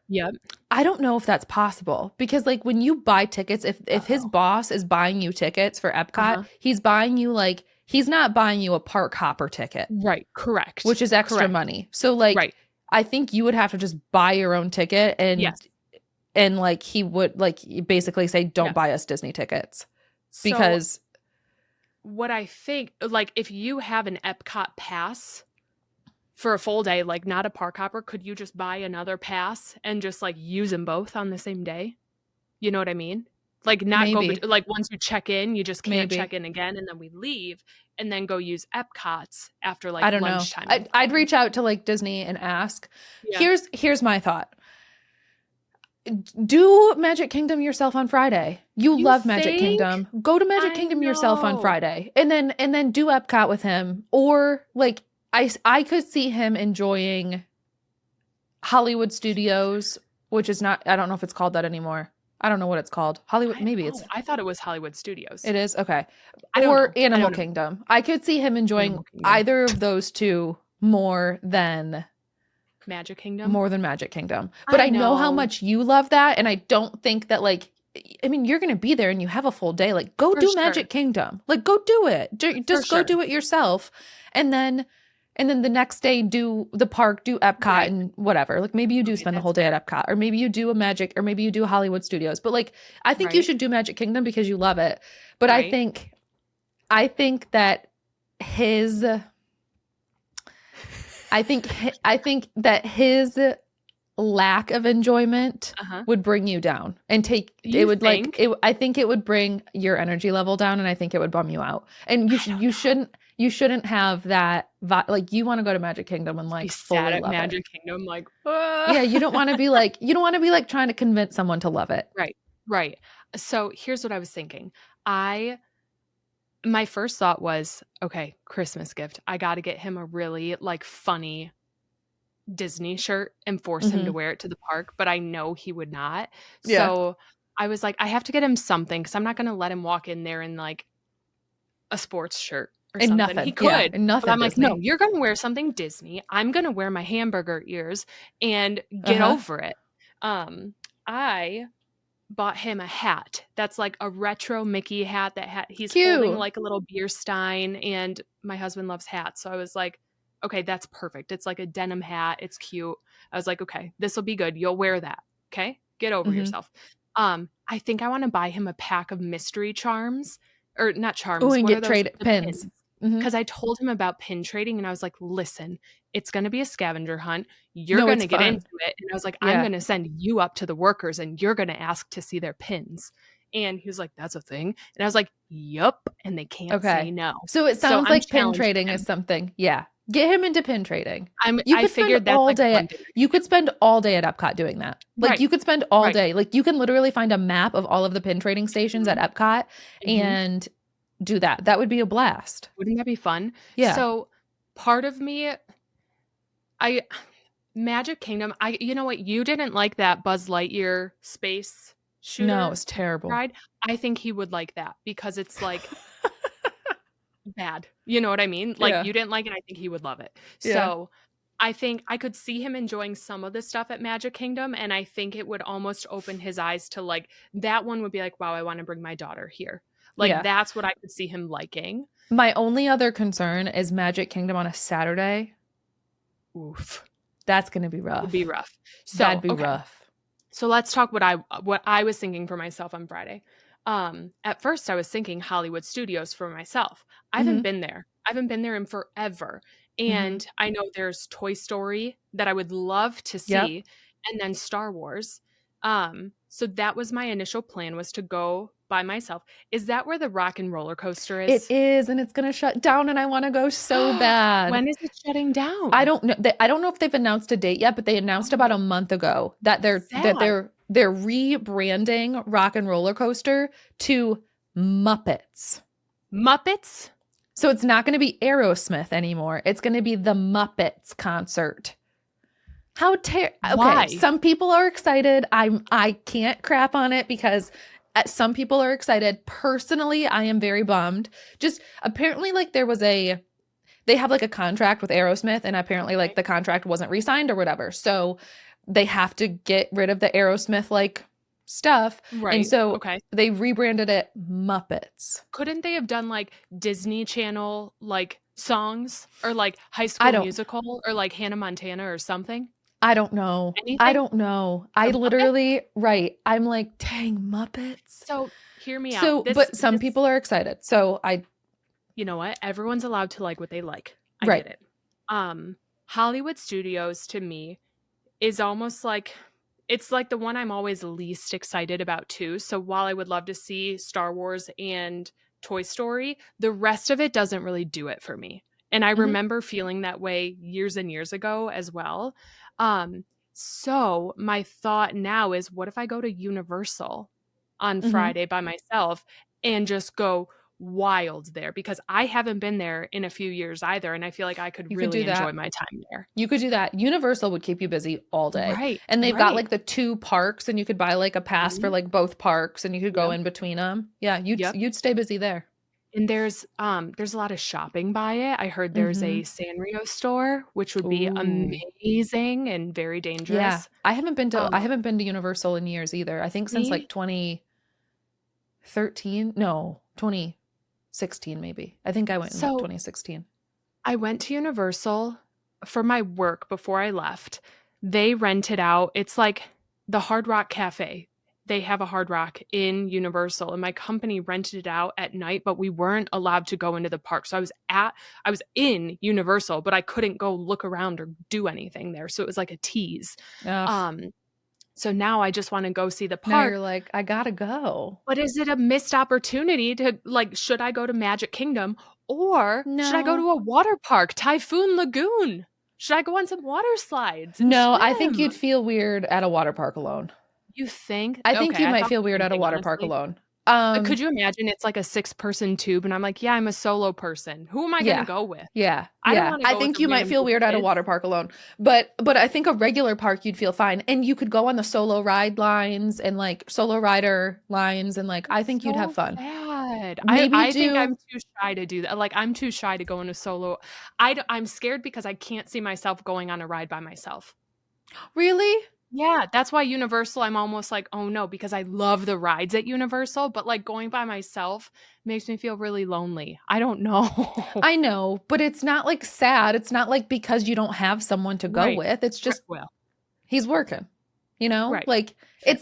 I don't know if that's possible because like when you buy tickets, if his boss is buying you tickets for Epcot, he's buying you like, he's not buying you a park hopper ticket. Right. Correct. Which is extra money. So like, I think you would have to just buy your own ticket and like he would like basically say, don't buy us Disney tickets because what I think, like if you have an Epcot pass for a full day, like not a park hopper, could you just buy another pass and just like use them both on the same day? You know what I mean? Like not like once you check in, you just can't check in again and then we leave and then go use Epcot's after like lunchtime. I'd reach out to like Disney and ask. Yeah. Here's my thought. do Magic Kingdom yourself on Friday. You love Magic Kingdom. Go to Magic Kingdom yourself on Friday. And then do Epcot with him. Or like I could see him enjoying Hollywood Studios, which is not, I don't know if it's called that anymore. I don't know what it's called. Hollywood, maybe it's. I thought it was Hollywood Studios. It is? Okay. Or Animal Kingdom. I could see him enjoying either of those two more than Magic Kingdom. More than Magic Kingdom. But I know how much you love that. And I don't think that like, I mean, you're going to be there and you have a full day. Like, go do Magic Kingdom. Like, go do it. Just go do it yourself. And then the next day do the park, do Epcot and whatever. Like maybe you do spend the whole day at Epcot, or maybe you do a Magic, or maybe you do Hollywood Studios. But like, I think you should do Magic Kingdom because you love it. But I think that his lack of enjoyment would bring you down and I think it would bring your energy level down, and I think it would bum you out. And you shouldn't have that like, you want to go to Magic Kingdom and like fully love Magic Kingdom, like yeah, you don't want to be like trying to convince someone to love it. Right. So here's what I was thinking. My first thought was, okay, Christmas gift. I got to get him a really like funny Disney shirt and force him to wear it to the park, but I know he would not. Yeah. So I was like, I have to get him something, because I'm not going to let him walk in there in like a sports shirt or something. Nothing. He could. Yeah, nothing. But I'm Disney. Like, no, you're going to wear something Disney. I'm going to wear my hamburger ears and get over it. I bought him a hat that's like a retro Mickey hat. He's holding like a little beer stein, and my husband loves hats. So I was like, okay, that's perfect. It's like a denim hat. It's cute. I was like, okay, this will be good. You'll wear that. Okay. Get over yourself. I think I want to buy him a pack of mystery charms, or not charms. Oh, and get trade pins. Because I told him about pin trading, and I was like, listen, it's going to be a scavenger hunt. You're going to get into it. And I was like, I'm going to send you up to the workers, and you're going to ask to see their pins. And he was like, that's a thing. And I was like, yup. And they can't say no. So it sounds like pin trading is something. Yeah. Get him into pin trading. You could spend all day at Epcot doing that. Like you could spend all day. Like you can literally find a map of all of the pin trading stations at Epcot and do that. That would be a blast. Wouldn't that be fun? Yeah. So part of me, Magic Kingdom, you know what? You didn't like that Buzz Lightyear space shooter. No, it was terrible. Ride. I think he would like that, because it's like bad. You know what I mean? Like you didn't like it. I think he would love it. Yeah. So I think I could see him enjoying some of the stuff at Magic Kingdom. And I think it would almost open his eyes to like, that one would be like, wow, I want to bring my daughter here. Like that's what I could see him liking. My only other concern is Magic Kingdom on a Saturday. Oof. That's going to be rough. It'd be rough. So, that'd be rough. So let's talk what I was thinking for myself on Friday. At first I was thinking Hollywood Studios for myself. I haven't been there. I haven't been there in forever. And I know there's Toy Story that I would love to see, and then Star Wars. So that was my initial plan, was to go by myself. Is that where the Rock and Roller Coaster is? It is, and it's going to shut down, and I want to go so bad. When is it shutting down? I don't know. I don't know if they've announced a date yet, but they announced about a month ago that they're rebranding Rock and Roller Coaster to Muppets. Muppets? So it's not going to be Aerosmith anymore. It's going to be the Muppets concert. Why? Some people are excited. I can't crap on it, because some people are excited. Personally, I am very bummed. Just apparently, like, they have like a contract with Aerosmith, and apparently like the contract wasn't re-signed or whatever. So they have to get rid of the Aerosmith like stuff. Right. And so they rebranded it Muppets. Couldn't they have done like Disney Channel like songs, or like High School Musical, or like Hannah Montana or something? I don't know. Anything? I don't know. I literally, I'm like, dang, Muppets. So hear me out. But some people are excited. So you know what? Everyone's allowed to like what they like. I get it. Hollywood Studios to me is almost like, it's like the one I'm always least excited about too. So while I would love to see Star Wars and Toy Story, the rest of it doesn't really do it for me. And I remember feeling that way years and years ago as well. So my thought now is, what if I go to Universal on Mm-hmm. Friday by myself and just go wild there? Because I haven't been there in a few years either, and I feel like I could You could really do enjoy that. my time there. You could do that. Universal would keep you busy all day. Right, And they've got right. like the two parks and you could buy like a pass for Mhm. like both parks and you could go Yep, in between them. Yeah, yep. you'd stay busy there. And there's a lot of shopping by it. I heard there's Mm-hmm. a Sanrio store, which would be Ooh. amazing and very Yeah. dangerous. I Um, haven't been to Universal in years either. I think since like me 2013. No, 2016 maybe. I think I went in like so 2016. I went to Universal for my work before I left. They rented out, it's like the Hard Rock Cafe. They have a Hard Rock in Universal, and my company rented it out at night, but we weren't allowed to go into the park. So I was in Universal, but I couldn't go look around or do anything there. So it was like a tease. Ugh. Um, so now I just want to go see the Now park. you're like, I gotta go. But is it a missed opportunity to, like, should I go to Magic Kingdom or should I go No. to a water park, Typhoon Lagoon? Should I go on some water slides and No, I think swim? you'd feel weird at a water park alone. You think? I think Okay, you I might thought feel the weird same at a thing, water park honestly. alone. Could you imagine it's like a six-person tube and I'm like, "Yeah, I'm a solo person. Who am I gonna Yeah. go with? Yeah. I don't Yeah. wanna I go with think a you might random feel group weird of at a kids." water park alone. But I think a regular park you'd feel fine. And you could go on the solo ride lines and like solo rider lines and like I That's think you'd have so fun. sad. Maybe I think I'm do too shy to do that. Like, I'm too shy to go on a solo. I'm scared because I can't see myself going on a ride by myself. really? Yeah, that's why Universal, I'm almost like, "Oh, no," because I love the rides at Universal, but, like, going by myself makes me feel really lonely. I don't know. I know, but it's not like sad. It's not like because you don't have someone to go Right. with. It's Right, just well, he's working. You know? right. Like Fair.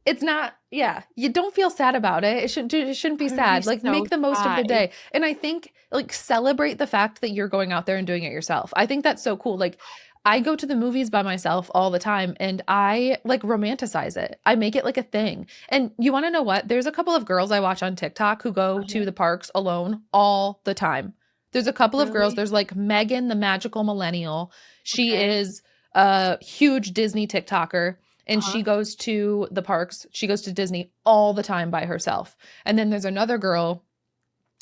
it's not yeah, you don't feel sad about it. It shouldn't be I would be sad. Like so make the most of the shy. day. And I think like celebrate the fact that you're going out there and doing it yourself. I think that's so cool. Like I go to the movies by myself all the time and I like romanticize it. I make it like a thing. And you want to know what? There's a couple of girls I watch on TikTok who go to Uh-huh. the parks alone all the time. There's a couple of girls. Really? There's like Megan, the magical millennial. She Okay. is a huge Disney TikToker and Uh-huh. she goes to the parks. She goes to Disney all the time by herself. And then there's another girl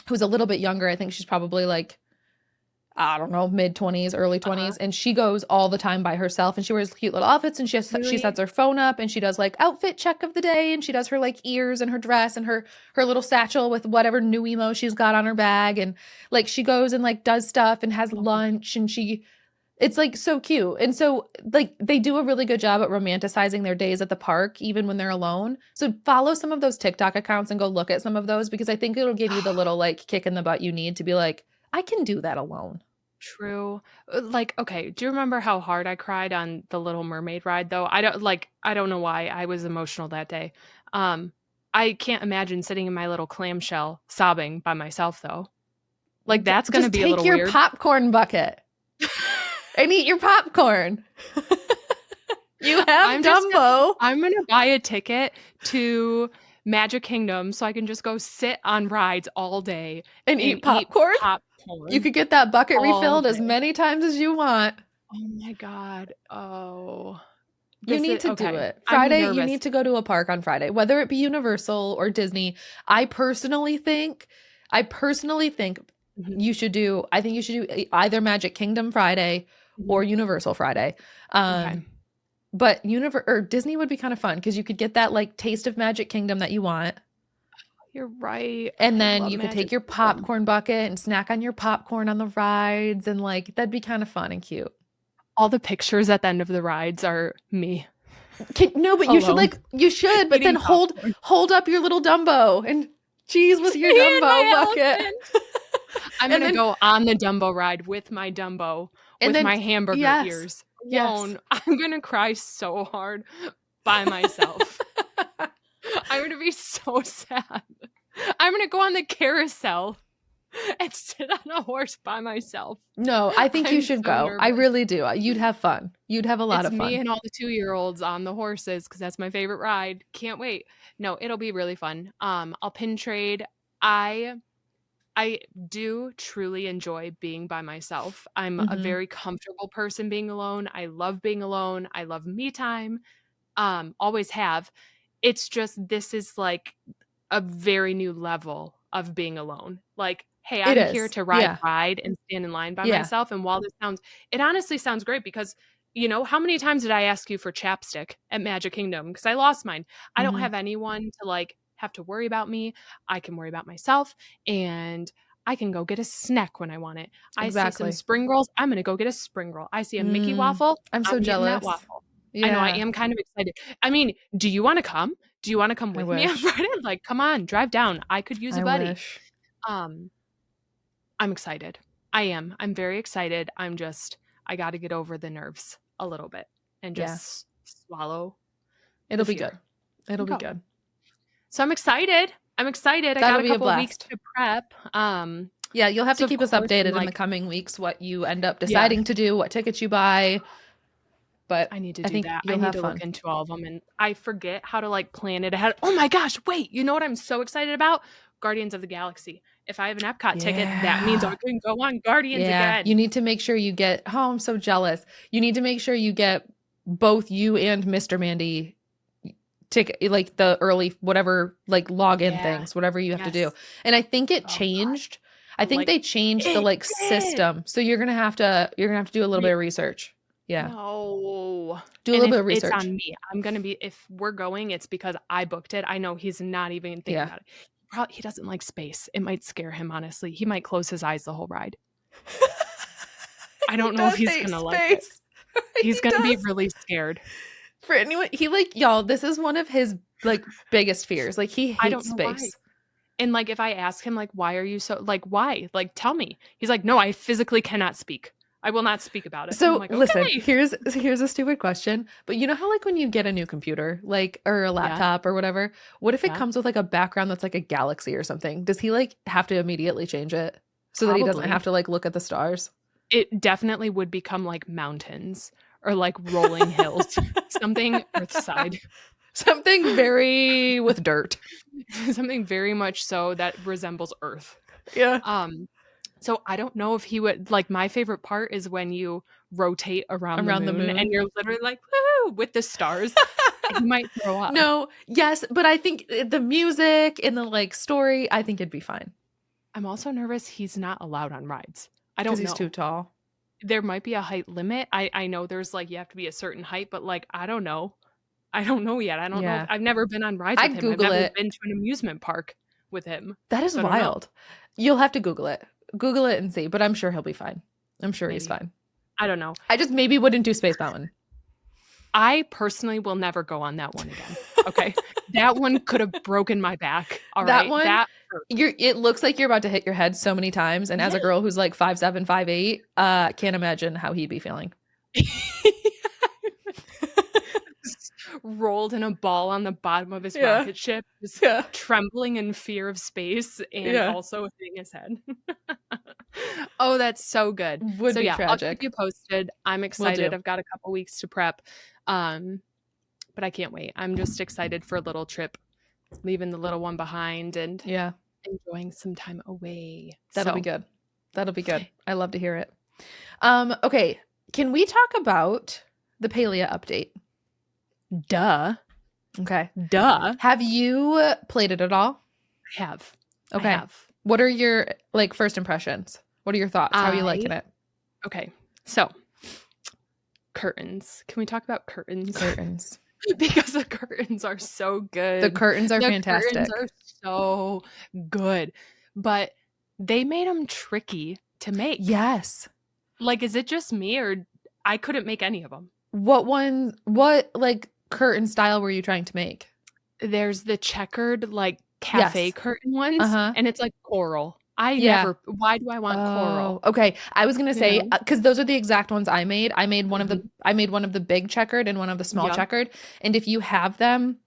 who's a little bit younger. I think she's probably like, I don't know, mid 20s, early Uh-huh. 20s. And she goes all the time by herself and she wears cute little outfits and she Really? sets her phone up and she does like outfit check of the day and she does her like ears and her dress and her little satchel with whatever new emo she's got on her bag. And like she goes and like does stuff and has Oh, lunch and it's like so cute. And so like they do a really good job at romanticizing their days at the park even when they're alone. So follow some of those TikTok accounts and go look at some of those because I think it'll give you the little like kick in the butt you need to be like, I can do that alone. true. Like, okay, do you remember how hard I cried on the Little Mermaid ride, though? I don't know why I was emotional that day. I can't imagine sitting in my little clamshell sobbing by myself, though. Like, that's gonna Just be a take little your weird. popcorn bucket and eat your popcorn. You have Dumbo. I'm gonna buy a ticket to Magic Kingdom so I can just go sit on rides all day And and eat eat popcorn. You popcorn could get that bucket all refilled as day. many times as you want. Oh my god. Oh. You need to do Okay. it. I'm Friday, you nervous. need to go to a park on Friday, whether it be Universal or Disney. I personally think Mhm, you should do, I think you should do either Magic Kingdom Friday or mhm. Universal Friday. Okay. But Disney would be kind of fun because you could get that like taste of Magic Kingdom that you want. You're right. And I then love you could take Magic your Kingdom. popcorn bucket and snack on your popcorn on the rides. And like, that'd be kind of fun and cute. All the pictures at the end of the rides are me No, but alone you should, but then eating popcorn. hold up your little Dumbo and cheese with your Me and Dumbo my bucket. elephant. I'm And gonna then go on the Dumbo ride with my Dumbo, and with then my hamburger yes. ears Yes. alone. I'm gonna cry so hard by myself. I'm gonna be so sad. I'm gonna go on the carousel and sit on a horse by myself. No, I think you I'm should so go. I nervous. really do. You'd have fun. You'd have a lot It's of me fun. and all the 2-year-olds on the horses because that's my favorite ride. Can't wait. No, it'll be really fun. I'll pin trade. I I do truly enjoy being by myself. I'm a very comfortable person being alone. I love being alone. I love me time. Always have. It's just this is like a very new level of being alone. Like, hey, It I'm here is. to Yeah. ride and stand in line by Yeah. myself. And while it honestly sounds great because, how many times did I ask you for chapstick at Magic Kingdom? Because I lost mine. I don't have anyone to like have to worry about me. I can worry about myself and I can go get a snack when I want it. I see some Exactly. spring rolls. I'm going to go get a spring roll. I see a Mickey waffle. I'm so I'm getting that jealous. waffle. I know I Yeah. am kind of excited. I mean, do you want to come? Do you want to come I with me on wish. Friday? Like, come on, drive down. I could use a I buddy. wish. Um, I'm excited. I am. I'm very excited. I got to get over the nerves a little bit and Yeah. just swallow It'll the be fear good. It'll be good. So I'm excited. I'm excited. I That'll got a be a couple weeks blast. to prep. Yeah, you'll have So to of keep us course I'm updated in the like, coming weeks what you end up yeah, deciding to do, what tickets you buy. But I need to I do think that. I you'll need have to look fun. into all of them and I forget how to like plan it ahead. Oh my gosh, wait, you know what I'm so excited about? Guardians of the Galaxy. If I have an Epcot ticket, that means I Yeah. can go on Guardians Yeah. You again. need to make sure you get, oh, I'm so jealous. You need to make sure you get both you and Mr. Mandy ticket, like the early, whatever, like login Yeah. things, whatever you have to do. Yes. And I think it Oh God. changed. I think Like they changed the it like did. system. So you're gonna have to do a little bit of research. Yeah. No. Do a And little bit if of it's research. on me, if we're going, it's because I booked it. I know he's not even thinking Yeah. about it. He doesn't like space. It might scare him, honestly. He might close his eyes the whole ride. I He don't know if does he's hate gonna like it. space. He's He gonna be does. really scared. For anyone, he like, y'all, this is one of his like biggest fears. Like he I don't hates know why. space. And like if I ask him like why are you so like why? Like tell me. He's like, "No, I physically cannot speak. I will not speak about it." And I'm So like, listen, "Okay." here's a stupid question, but you know how like when you get a new computer, like or a Yeah. laptop or whatever, what if it Yeah. comes with like a background that's like a galaxy or something? Does he like have to immediately change it so that he doesn't Probably. have to like look at the stars? It definitely would become like mountains or like rolling hills. Something earthside. Something very with dirt. Something very much so that resembles Earth. Yeah. So I don't know if he would like my favorite part is when you rotate around the moon and you're literally like, woohoo, with the stars. He might throw up. No, yes, but I think the music and the like story, I think it'd be fine. I'm also nervous he's not allowed on rides. I don't know. Because he's too tall. There might be a height limit. I know there's like you have to be a certain height, but like I don't know. I don't know yet. I don't know. I've never been on rides with him. I've never been to an amusement park with him. That is wild. You'll have to Google it. Google it and see, but I'm sure he'll be fine. I'm sure he's fine. I don't know. I just maybe wouldn't do Space Mountain. I personally will never go on that one again. Okay. That one could have broken my back. All right. That one, it looks like you're about to hit your head so many times. And as a girl who's like 5'7", 5'8", can't imagine how he'd be feeling. Rolled in a ball on the bottom of his rocket ship, just trembling in fear of space and also hitting his head. Oh, that's so good. Would be tragic. I'll keep you posted. I'm excited. I've got a couple weeks to prep. But I can't wait. I'm just excited for a little trip, leaving the little one behind and enjoying some time away. That'll be good. That'll be good. I love to hear it. Okay. Can we talk about the Palia update? Duh. Okay. Duh. Have you played it at all? I have. Okay. I have. What are your like first impressions? What are your thoughts? How are you liking it? Okay. So, curtains. Can we talk about curtains? Curtains. Because the curtains are so good. The curtains are fantastic. The curtains are so good. But they made them tricky to make. Yes. Like, is it just me or I couldn't make any of them? What like curtain style were you trying to make? There's the checkered like cafe curtain ones and it's like coral. Why do I want coral? Okay. I was going to say, cause those are the exact ones I made. I made one of the big checkered and one of the small checkered. And if you have them,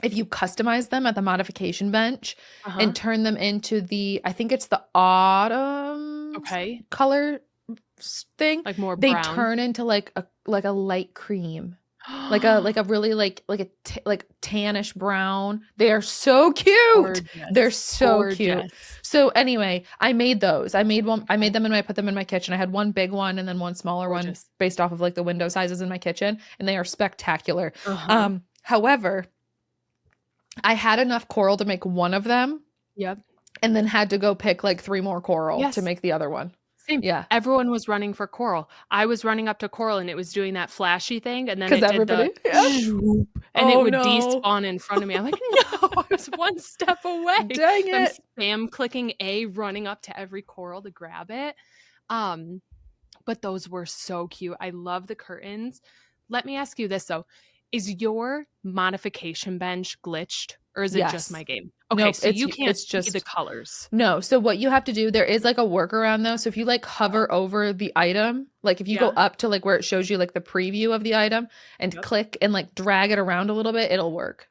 if you customize them at the modification bench and turn them into I think it's the autumn color thing, like more they brown. turn into like a light cream. like a really like tannish brown. They are so cute. They're so cute. So anyway, I made those. I made them and I put them in my kitchen. I had one big one and then one smaller one based off of like the window sizes in my kitchen, and they are spectacular. However, I had enough coral to make one of them. Yep. And then had to go pick like 3 more coral to make the other one. Same. Yeah. Everyone was running for coral. I was running up to coral and it was doing that flashy thing. And then it did and it would despawn in front of me. I'm like, no, I was one step away. Dang it. I'm spam clicking A, running up to every coral to grab it. But those were so cute. I love the curtains. Let me ask you this though. Is your modification bench glitched or is it just my game? Okay, nope, so you can't see the colors. No, so what you have to do, there is like a workaround though. So if you like hover over the item, like if you go up to like where it shows you like the preview of the item and click and like drag it around a little bit, it'll work.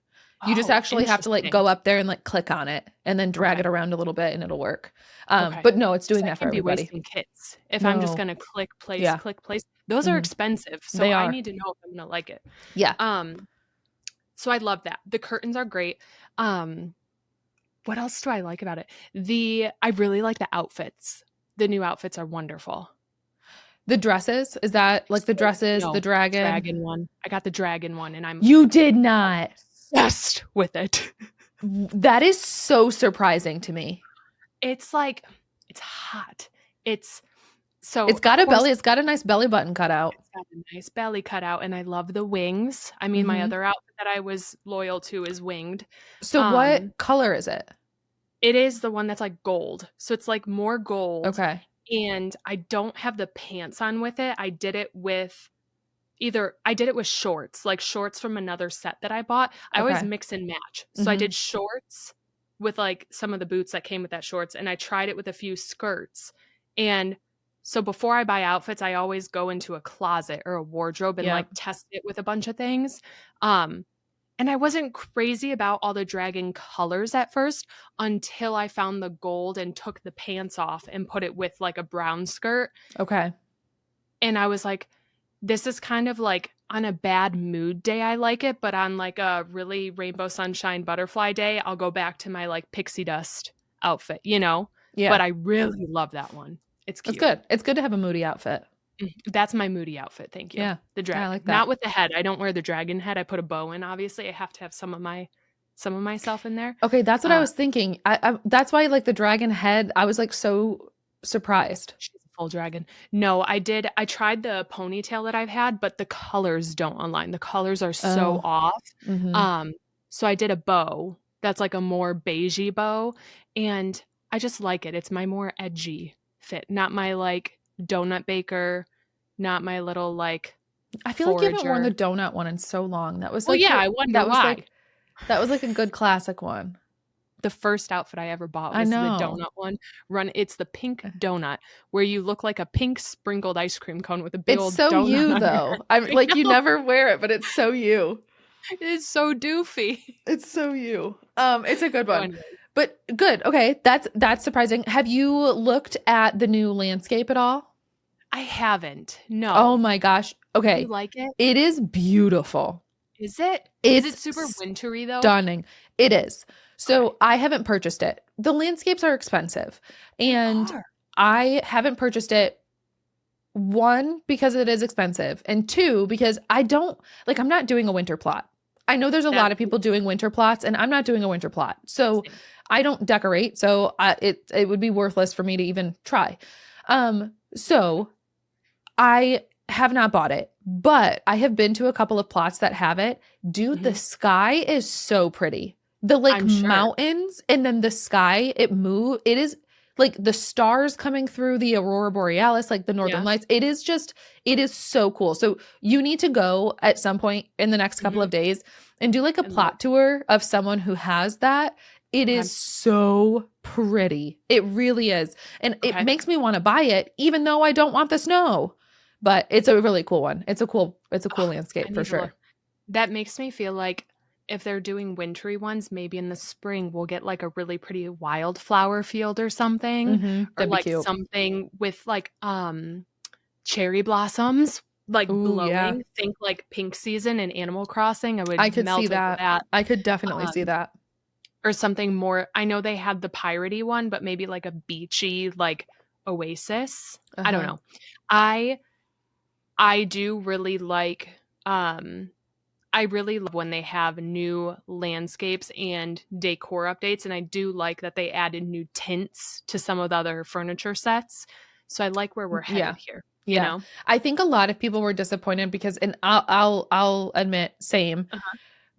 You just actually have to like go up there and like click on it and then drag it around a little bit and it'll work. But no, it's doing that for everybody. Wasting kits if I'm just gonna click place. Those are expensive, so I need to know if I'm gonna like it. Yeah. So I love that. The curtains are great. What else do I like about it? I really like the outfits. The new outfits are wonderful. The dresses, is that like the dresses, the dragon one? I got the dragon one, and You did not. Obsessed with it. That is so surprising to me. It's like it's hot. It's got a belly. It's got a nice belly button cut out. It's got a nice belly cut out, and I love the wings. I mean, my other outfit that I was loyal to is winged. So what color is it? It is the one that's like gold. So it's like more gold. Okay. And I don't have the pants on with it. I did it with shorts, like shorts from another set that I bought. I always mix and match. So I did shorts with like some of the boots that came with that shorts, and I tried it with a few skirts. And so before I buy outfits, I always go into a closet or a wardrobe and like test it with a bunch of things. And I wasn't crazy about all the dragon colors at first until I found the gold and took the pants off and put it with like a brown skirt. Okay. And I was like, this is kind of like on a bad mood day, I like it. But on like a really rainbow sunshine butterfly day, I'll go back to my like pixie dust outfit, you know? Yeah. But I really love that one. It's cute. It's good. It's good to have a moody outfit. That's my moody outfit. Thank you. Yeah. The dragon. I like that. Not with the head. I don't wear the dragon head. I put a bow in, obviously. I have to have some of myself in there. Okay, that's what I was thinking. I that's why like the dragon head, I was like so surprised. She's a full dragon. No, I tried the ponytail that I've had, but the colors don't align. The colors are so off. So I did a bow that's like a more beigey bow, and I just like it. It's my more edgy fit, not my like donut baker, not my little like I feel like you haven't worn the donut one in so long. That was like I wonder why. That was like a good classic one. The first outfit I ever bought was the donut one. It's the pink donut where you look like a pink sprinkled ice cream cone with a big old donut. It's so you though. I'm like you never wear it, but it's so you. It's so doofy. It's so you. It's a good one. But good. Okay, that's surprising. Have you looked at the new landscape at all? I haven't. No. Oh my gosh. Okay. You like it? It is beautiful. Is it? Is it super wintry though? Stunning. It is. So I haven't purchased it. The landscapes are expensive. And I haven't purchased it. 1, because it is expensive. And 2, because I'm not doing a winter plot. I know there's a lot of people doing winter plots, and I'm not doing a winter plot. So I don't decorate. So it would be worthless for me to even try. So I have not bought it, but I have been to a couple of plots that have it. Dude, the sky is so pretty. The mountains and then the sky, it is like the stars coming through the aurora borealis, like the northern lights. It is so cool. So you need to go at some point in the next couple of days and do like a plot tour of someone who has that. It is so pretty. It really is. And it makes me want to buy it, even though I don't want the snow. But it's a really cool one. It's a cool landscape for sure. That makes me feel like if they're doing wintry ones, maybe in the spring we'll get like a really pretty wildflower field or something. Or like something with like cherry blossoms like Ooh, blowing. yeah. Think like Pink Season in Animal Crossing. I could melt see over that. that. I could definitely see that. Or something more. I know they had the piratey one, but maybe like a beachy like oasis. I don't know. I do really like I really love when they have new landscapes and decor updates, and I do like that they added new tints to some of the other furniture sets. So I like where we're headed here. You know? I think a lot of people were disappointed because, and I'll admit, same.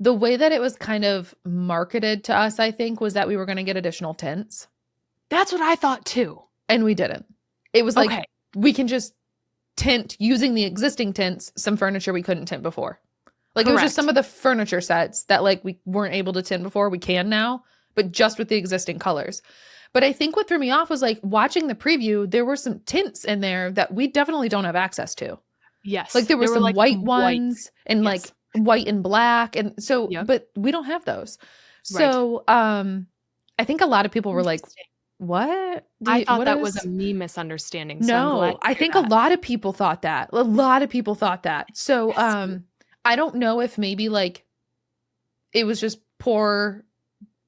The way that it was kind of marketed to us, I think, was that we were going to get additional tints. That's what I thought too. And we didn't. It was like, we can just tint using the existing tints some furniture we couldn't tint before. Like, it was just some of the furniture sets that like we weren't able to tint before. We can now, but just with the existing colors. But I think what threw me off was like watching the preview, there were some tints in there that we definitely don't have access to. Yes. Like there were some like white ones and like white and black. And so, but we don't have those. So, I think a lot of people were like, what? I thought that was a me misunderstanding. No, I think a lot of people thought that. A lot of people thought that. So, I don't know if maybe like it was just poor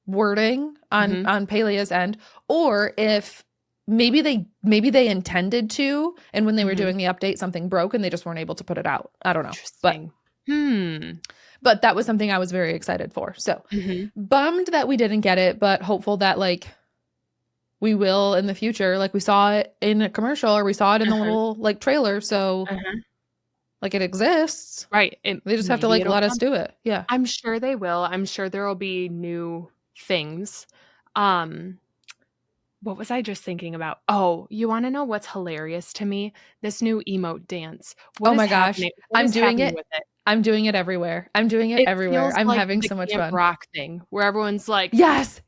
wording on Palia's end, or if maybe they intended to, and when they were doing the update, something broke and they just weren't able to put it out. I don't know. But that was something I was very excited for. So bummed that we didn't get it, but hopeful that like we will in the future. Like we saw it in a commercial or we saw it in the little like trailer. So like it exists. Right. They just have to like let us do it. Yeah. I'm sure they will. I'm sure there will be new things. What was I just thinking about? Oh, you want to know what's hilarious to me? This new emote dance. Oh my gosh. I'm doing it. I'm doing it everywhere. I'm doing it everywhere. I'm like having so much fun. Rock thing where everyone's like, yes.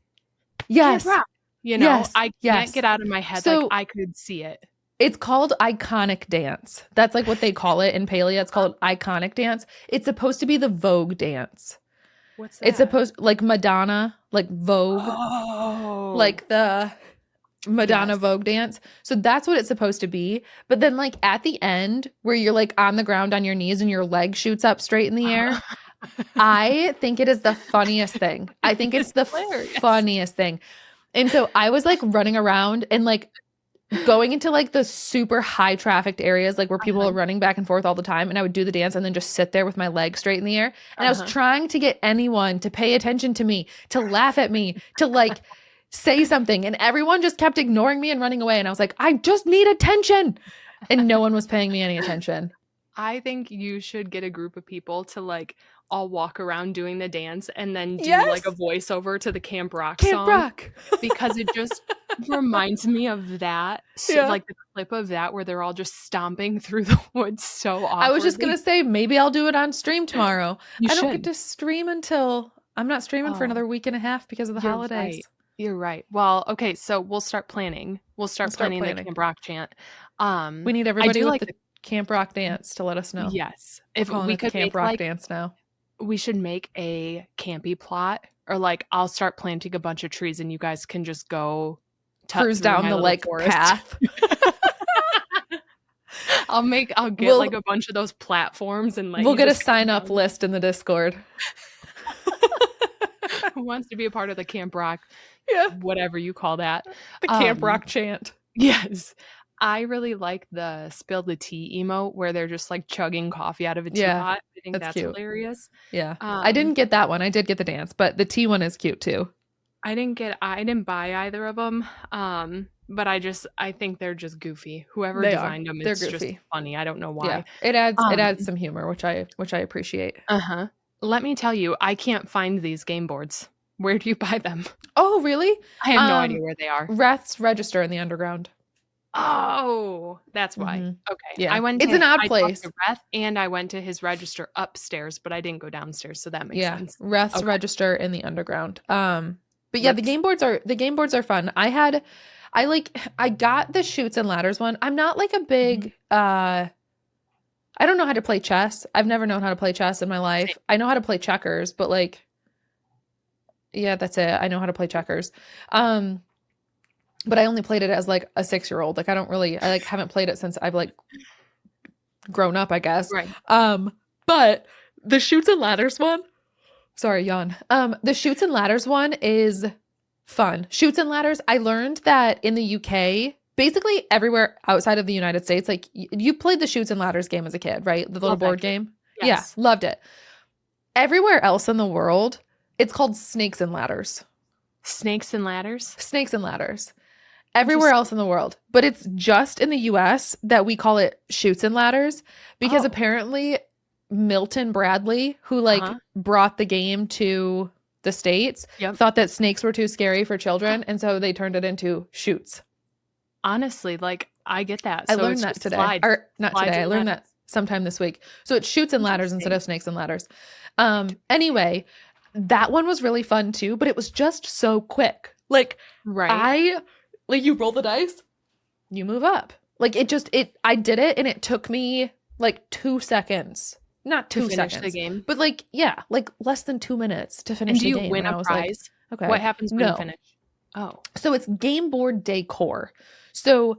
Camp Rock. You know, I can't get out of my head. So, like I could see it. It's called iconic dance. That's like what they call it in Palia. It's called iconic dance. It's supposed to be the Vogue dance. What's that? It's supposed like Madonna, like Vogue, like the Madonna Vogue dance. So that's what it's supposed to be. But then like at the end where you're like on the ground on your knees and your leg shoots up straight in the air, I think it is the funniest thing. I think it's the funniest thing. And so I was like running around and like going into like the super high trafficked areas, like where people are running back and forth all the time. And I would do the dance and then just sit there with my legs straight in the air. And I was trying to get anyone to pay attention to me, to laugh at me, to like say something. And everyone just kept ignoring me and running away. And I was like, I just need attention. And no one was paying me any attention. I think you should get a group of people to like all walk around doing the dance and then do like a voiceover to the Camp Rock song. Camp Rock. Because it just reminds me of that. So, like the clip of that where they're all just stomping through the woods so awkwardly. I was just going to say, maybe I'll do it on stream tomorrow. I don't get to stream until I'm not streaming for another week and a half because of the holidays. Right. You're right. Well, okay. So we'll start planning. We'll start planning the Camp Rock chant. We need everybody with the Camp Rock dance to let us know. Yes. If we could Camp Rock dance now. We should make a campy plot, or like I'll start planting a bunch of trees and you guys can just go cruise down the like path. I'll get like a bunch of those platforms and like we'll get a sign up list in the Discord. Who wants to be a part of the Camp Rock? Yeah. Whatever you call that. The Camp Rock chant. Yes. I really like the spill the tea emote where they're just like chugging coffee out of a teapot. I think that's hilarious. Yeah. I didn't get that one. I did get the dance, but the tea one is cute too. I didn't buy either of them. But I think they're just goofy. Whoever designed them, it's just funny. I don't know why. Yeah. It adds some humor, which I appreciate. Let me tell you, I can't find these game boards. Where do you buy them? Oh, really? I have no idea where they are. Reth's Register in the Underground. Oh, that's why. Okay. Yeah. It's an odd place. To Reth, and I went to his register upstairs, but I didn't go downstairs, so that makes sense. Reth's Register in the Underground. But yeah, the game boards are fun. I got the Chutes and Ladders one. I'm not like a big I don't know how to play chess. I've never known how to play chess in my life. I know how to play checkers, but like yeah, that's it. I know how to play checkers. But I only played it as like a 6-year-old. Like I like haven't played it since I've like grown up, I guess. Right. But the Chutes and Ladders one, sorry, yawn. The Chutes and Ladders one is fun. Chutes and Ladders, I learned that in the UK, basically everywhere outside of the United States, like you played the Chutes and Ladders game as a kid, right? The little board game. Yes. Yeah, loved it. Everywhere else in the world, it's called Snakes and Ladders. Snakes and Ladders? Snakes and Ladders. Everywhere else in the world. But it's just in the US that we call it Chutes and Ladders because apparently Milton Bradley, who brought the game to the States, thought that snakes were too scary for children. And so they turned it into Chutes. Honestly, like I get that. I learned that today. Or not today. I learned that sometime this week. So it's Chutes and Ladders instead of Snakes and Ladders. Anyway, that one was really fun too, but it was just so quick. Like you roll the dice, you move up. Like I did it and it took me like 2 seconds. Not 2 seconds. To finish the game. But like less than 2 minutes to finish the game. And do you win a prize? Like, okay. What happens when you finish? Oh. So it's game board decor. So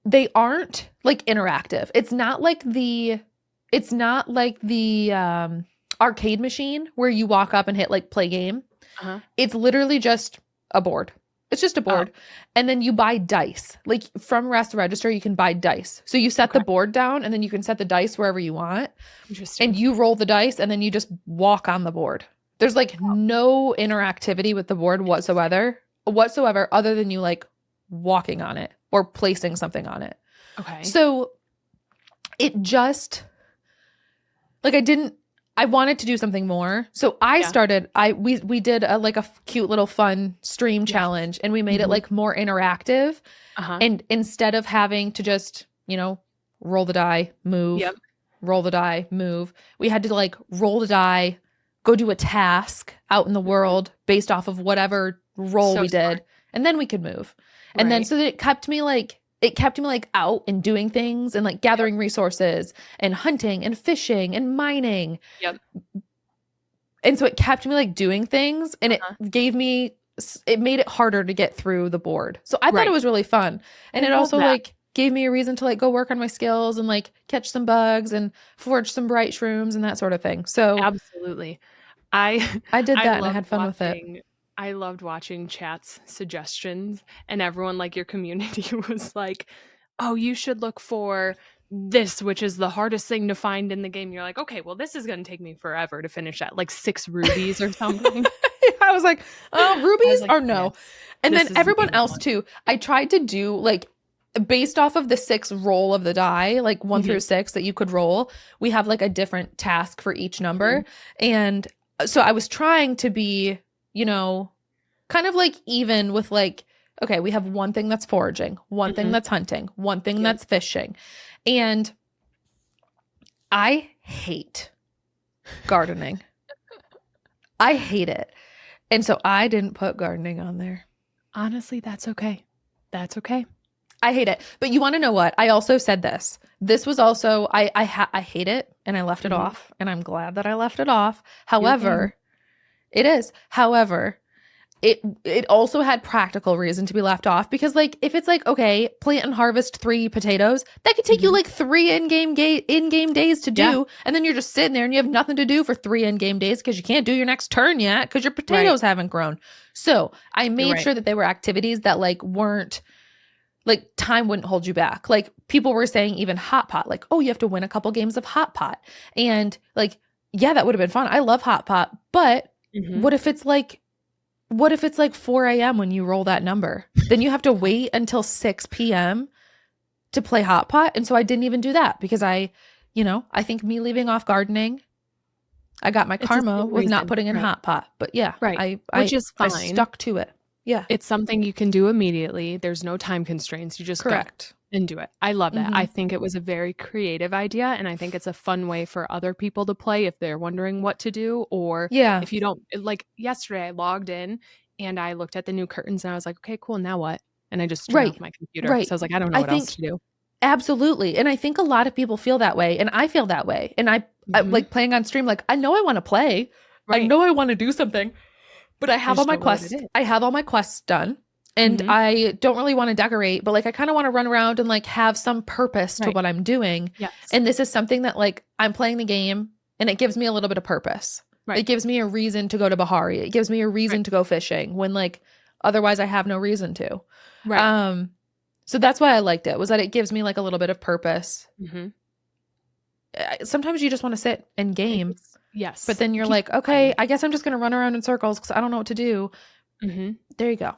they aren't like interactive. It's not like the arcade machine where you walk up and hit like play game. It's literally just a board. It's just a board. And then you buy dice. Like from Rest Register, you can buy dice. So you set the board down and then you can set the dice wherever you want. Interesting. And you roll the dice and then you just walk on the board. There's like no interactivity with the board whatsoever other than you like walking on it or placing something on it. Okay. So it just like I wanted to do something more. So I started, we did a cute little fun stream challenge and we made it like more interactive. And instead of having to just, roll the die, move, roll the die, move, we had to like roll the die, go do a task out in the world based off of whatever roll we did. And then we could move. And then so that it kept me like out and doing things and like gathering resources and hunting and fishing and mining. And so it kept me like doing things and it made it harder to get through the board. So I thought it was really fun. And it also like gave me a reason to like go work on my skills and like catch some bugs and forge some bright shrooms and that sort of thing. So absolutely. I did that and I had fun with it. I loved watching chat's suggestions and everyone like your community was like, oh, you should look for this, which is the hardest thing to find in the game. You're like, okay, well, this is going to take me forever to finish that, like 6 rubies or something. I was like, oh, rubies or no. And then everyone else too. I tried to do like based off of the 6 roll of the die, like 1 through 6 that you could roll, we have like a different task for each number. And so I was trying to be, kind of like even with like, okay, we have one thing that's foraging, one thing that's hunting, one thing that's fishing. And I hate gardening. I hate it. And so I didn't put gardening on there. Honestly, that's okay. That's okay. I hate it. But you want to know what? I also said this. This was also, I hate it and I left it off and I'm glad that I left it off. However, it is. However, it also had practical reason to be left off because like if it's like, okay, plant and harvest 3 potatoes, that could take you like 3 in-game days to do. And then you're just sitting there and you have nothing to do for 3 in-game days because you can't do your next turn yet because your potatoes haven't grown. So I made sure that they were activities that like weren't like time wouldn't hold you back. Like people were saying even hot pot, like, oh, you have to win a couple games of hot pot. And like, yeah, that would have been fun. I love hot pot, but what if it's like 4 a.m. when you roll that number? Then you have to wait until 6 p.m. to play hot pot. And so I didn't even do that because I think me leaving off gardening, I got my karma with not putting in hot pot. But yeah, which is fine. I stuck to it. Yeah. It's something you can do immediately. There's no time constraints. You just go and do it. I love that. I think it was a very creative idea. And I think it's a fun way for other people to play if they're wondering what to do. Or if you don't, like yesterday I logged in and I looked at the new curtains and I was like, okay, cool. Now what? And I just turned off my computer. So I was like, I don't know what else to do. Absolutely. And I think a lot of people feel that way. And I feel that way. And I like playing on stream, like, I know I want to play. I know I want to do something. But I have all my quests. I have all my quests done. and I don't really want to decorate, but like I kind of want to run around and like have some purpose to what I'm doing. Yes. And this is something that like I'm playing the game and it gives me a little bit of purpose. Right. It gives me a reason to go to Bahari. It gives me a reason to go fishing when like otherwise I have no reason to. Right. So that's why I liked it, was that it gives me like a little bit of purpose. Sometimes you just want to sit and game. Yes. But then you're like, okay, I guess I'm just going to run around in circles because I don't know what to do. There you go.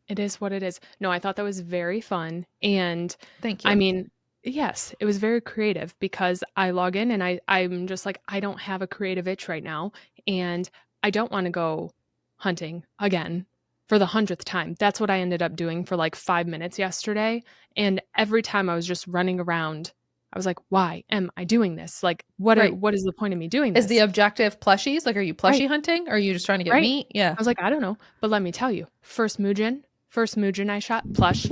It is what it is. No, I thought that was very fun. And thank you. I mean, yes, it was very creative because I log in and I'm just like, I don't have a creative itch right now. And I don't want to go hunting again for the 100th time. That's what I ended up doing for like 5 minutes yesterday. And every time I was just running around, I was like, why am I doing this? Like, what is the point of me doing this? Is the objective plushies? Like, are you plushie hunting? Or are you just trying to get meat? Yeah. I was like, I don't know. But let me tell you, first Muujin I shot, plush.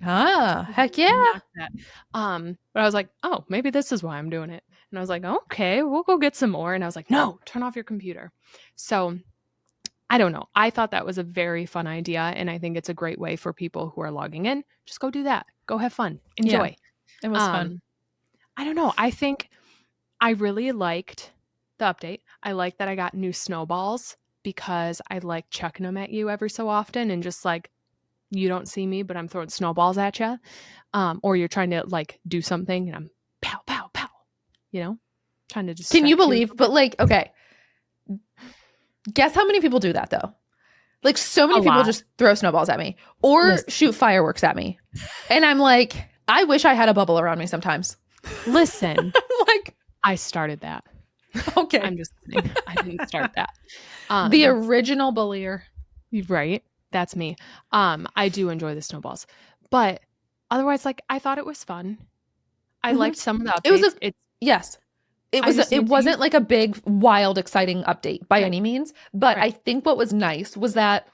Ah, heck yeah. But I was like, oh, maybe this is why I'm doing it. And I was like, okay, we'll go get some more. And I was like, no, turn off your computer. So I don't know. I thought that was a very fun idea. And I think it's a great way for people who are logging in. Just go do that. Go have fun. Enjoy. Yeah, it was fun. I don't know. I think I really liked the update. I like that I got new snowballs because I like chucking them at you every so often and just like, you don't see me, but I'm throwing snowballs at you. Or you're trying to like do something and I'm pow, pow, pow, you know, trying to just. Can you believe? But like, okay. Guess how many people do that though? Like so many people just throw snowballs at me or shoot fireworks at me. And I'm like, I wish I had a bubble around me sometimes. Listen, like I started that. Okay. I'm just kidding. I didn't start that. The original bullier. Right. That's me. I do enjoy the snowballs, but otherwise, like I thought it was fun. I liked some of the updates. It wasn't like a big, wild, exciting update by any means, but I think what was nice was that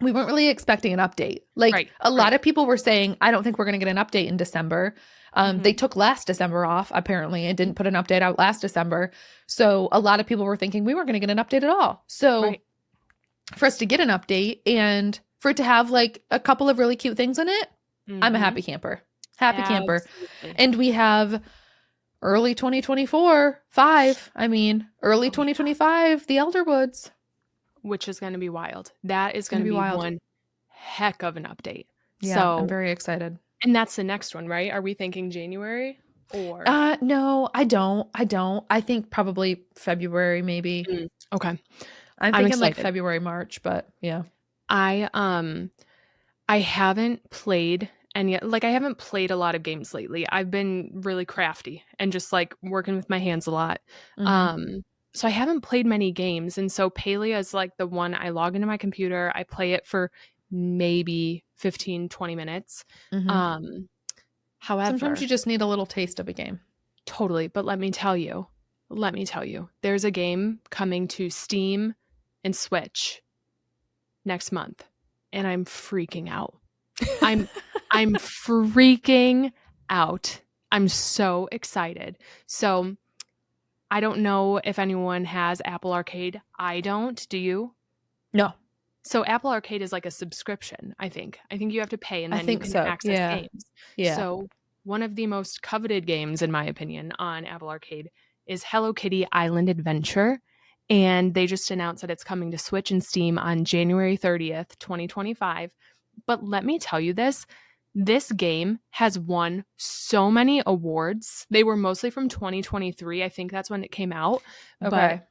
we weren't really expecting an update. Like a lot of people were saying, I don't think we're going to get an update in December. They took last December off, apparently, and didn't put an update out last December. So a lot of people were thinking we weren't going to get an update at all. So for us to get an update and for it to have like a couple of really cute things in it, I'm a happy camper. Happy camper. And we have early 2024, early 2025, the Elderwoods. Which is going to be wild. That is going to be wild. One heck of an update. Yeah, so, I'm very excited. And that's the next one, right? Are we thinking January or? No, I don't. I think probably February, maybe. Okay. I'm thinking like February, March, but yeah. I haven't played any, like I haven't played a lot of games lately. I've been really crafty and just like working with my hands a lot. So I haven't played many games. And so Palia is like the one I log into my computer. I play it for maybe 15, 20 minutes. However, sometimes you just need a little taste of a game. Totally. But let me tell you, there's a game coming to Steam and Switch next month. And I'm freaking out. I'm freaking out. I'm so excited. So I don't know if anyone has Apple Arcade. I don't. Do you? No. So Apple Arcade is like a subscription, I think. I think you have to pay and then you can access games. Yeah. So one of the most coveted games, in my opinion, on Apple Arcade is Hello Kitty Island Adventure. And they just announced that it's coming to Switch and Steam on January 30th, 2025. But let me tell you this game has won so many awards. They were mostly from 2023. I think that's when it came out. Okay. But